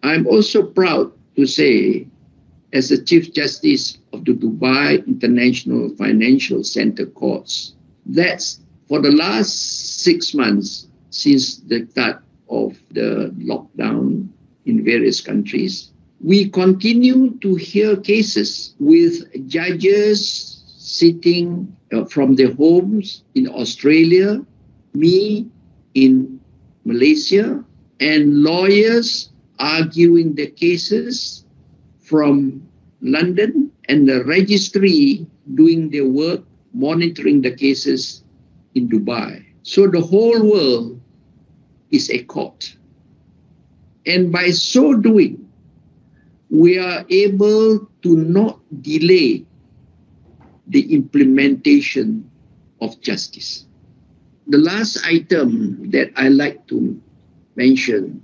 I'm also proud to say, as the Chief Justice of the Dubai International Financial Center Courts, that for the last 6 months since the start of the lockdown in various countries, we continue to hear cases with judges sitting from their homes in Australia, me in Malaysia, and lawyers arguing the cases from London, and the registry doing their work, monitoring the cases in Dubai. So the whole world is a court. And by so doing, we are able to not delay the implementation of justice. The last item that I like to mention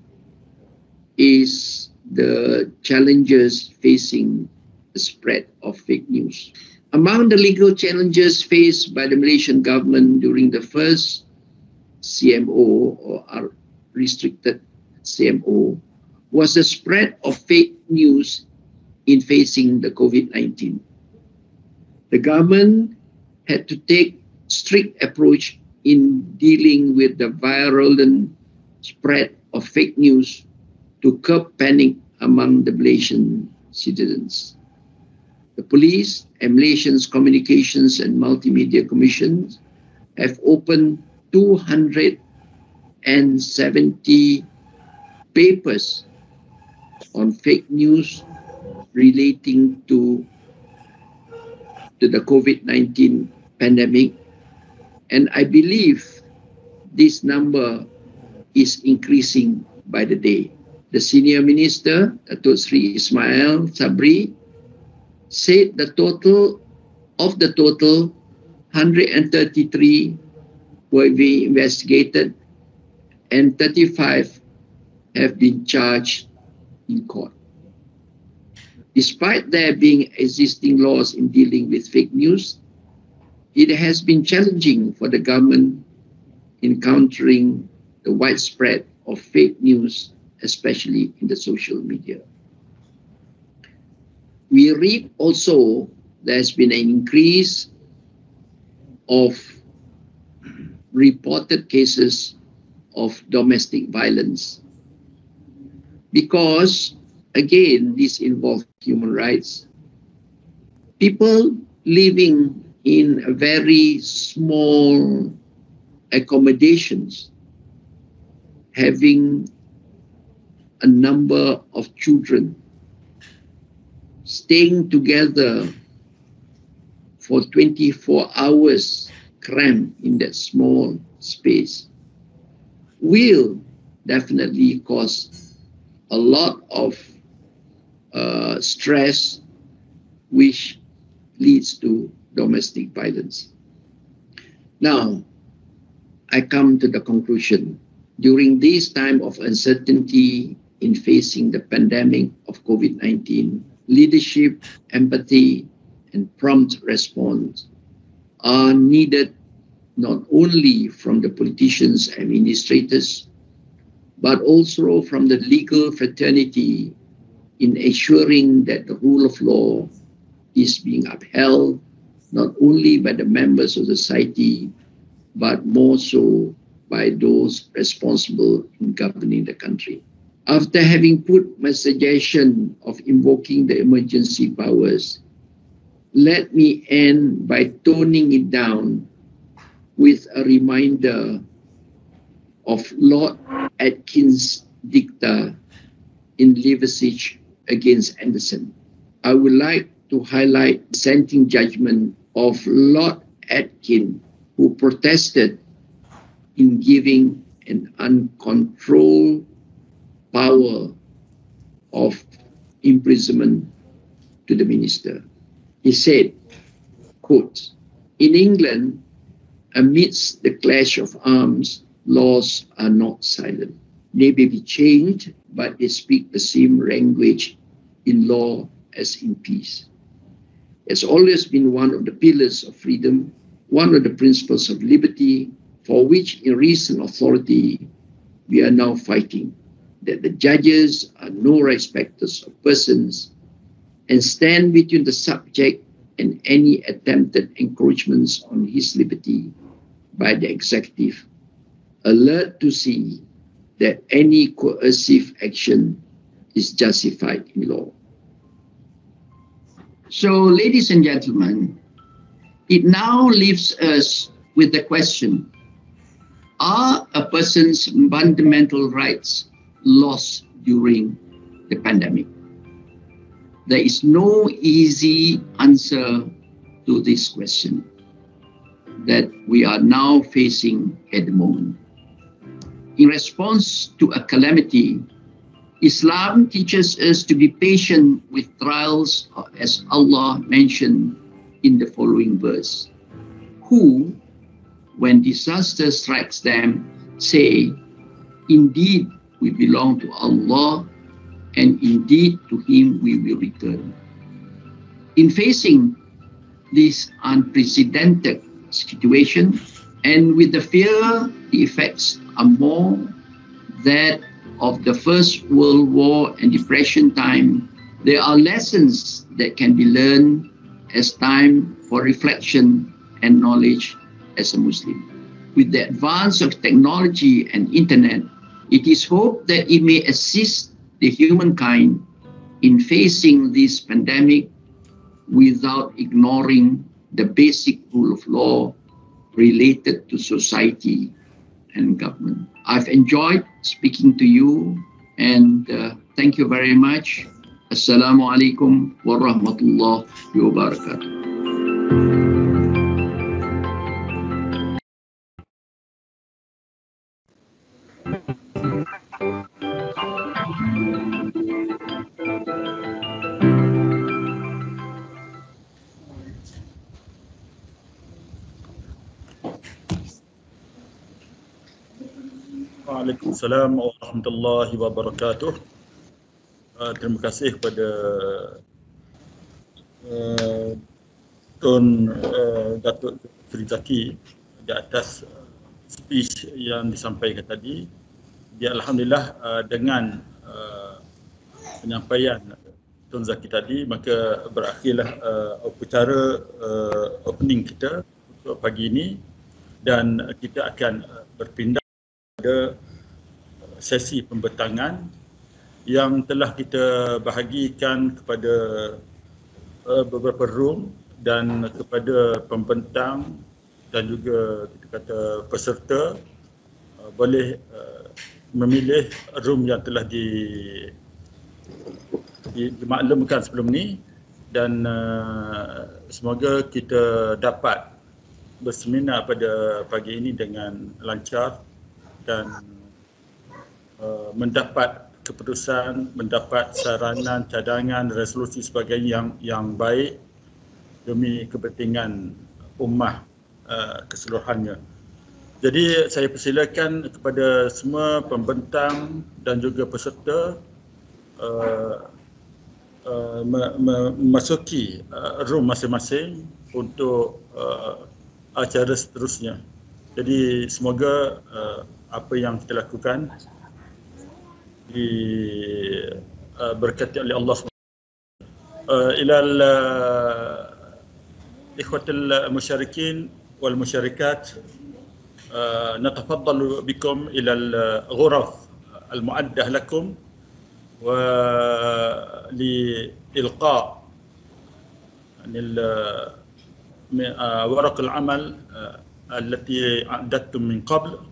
is the challenges facing the spread of fake news. Among the legal challenges faced by the Malaysian government during the first CMO or restricted CMO was the spread of fake news in facing the COVID-19. The government had to take strict approach in dealing with the virulent spread of fake news to curb panic among the Malaysian citizens. The police and Malaysia's Communications and Multimedia Commission have opened 270 papers on fake news relating to the COVID-19 pandemic, and I believe this number is increasing by the day. The senior minister, Datuk Sri Ismail Sabri, said the total 133 were being investigated and 35 have been charged in court. Despite there being existing laws in dealing with fake news, it has been challenging for the government in countering the widespread of fake news, especially in the social media. We read also there's been an increase of reported cases of domestic violence because, again, this involves human rights. People living in very small accommodations, having a number of children, staying together for 24 hours crammed in that small space, will definitely cause a lot of stress, which leads to domestic violence. Now, I come to the conclusion. During this time of uncertainty in facing the pandemic of COVID-19, leadership, empathy, and prompt response are needed not only from the politicians and administrators, but also from the legal fraternity in ensuring that the rule of law is being upheld not only by the members of the society, but more so by those responsible in governing the country. After having put my suggestion of invoking the emergency powers, let me end by toning it down with a reminder of Lord Atkin's dicta in Liversidge against Anderson. I would like to highlight the dissenting judgment of Lord Atkin, who protested in giving an uncontrolled power of imprisonment to the minister. He said, quote, "In England, amidst the clash of arms, laws are not silent. They may be changed, but they speak the same language in law as in peace. It's always been one of the pillars of freedom, one of the principles of liberty, for which in recent authority we are now fighting, that the judges are no respecters of persons and stand between the subject and any attempted encroachments on his liberty by the executive, alert to see that any coercive action is justified in law." So, ladies and gentlemen, it now leaves us with the question, are a person's fundamental rights lost during the pandemic? There is no easy answer to this question that we are now facing at the moment. In response to a calamity, Islam teaches us to be patient with trials, as Allah mentioned in the following verse, who, when disaster strikes them, say, "Indeed, we belong to Allah, and indeed to Him we will return." In facing this unprecedented situation, and with the fear the effects are more that of the First World War and Depression time, there are lessons that can be learned as time for reflection and knowledge as a Muslim. With the advance of technology and internet, it is hoped that it may assist the humankind in facing this pandemic without ignoring the basic rule of law related to society and government. I've enjoyed speaking to you, and thank you very much. Assalamu alaikum warahmatullahi wabarakatuh. Waalaikumsalam warahmatullahi wabarakatuh. Terima kasih kepada Tun Datuk Seri Zaki di atas speech yang disampaikan tadi. Dia Alhamdulillah dengan penyampaian Tun Zaki tadi, maka berakhirlah upacara opening kita untuk pagi ini, dan kita akan berpindah pada sesi pembentangan yang telah kita bahagikan kepada beberapa room dan kepada pembentang dan juga kita kata peserta boleh memilih room yang telah dimaklumkan sebelum ni, dan semoga kita dapat berseminar pada pagi ini dengan lancar dan mendapat keputusan, mendapat saranan, cadangan, resolusi sebagainya yang baik demi kepentingan ummah keseluruhannya. Jadi saya persilakan kepada semua pembentang dan juga peserta memasuki room masing-masing untuk acara seterusnya. Jadi semoga apa yang kita lakukan diberkati oleh Allah SWT. Ilal ikhwatil musyarikin wal musyarikat, نتفضل بكم إلى الغرف المعدة لكم ولإلقاء ورق العمل التي أعددتم من قبل.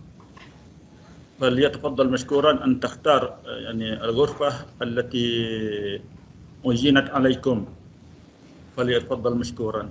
فليتفضل مشكورا أن تختار يعني الغرفة التي أعينت عليكم، فليتفضل مشكورا.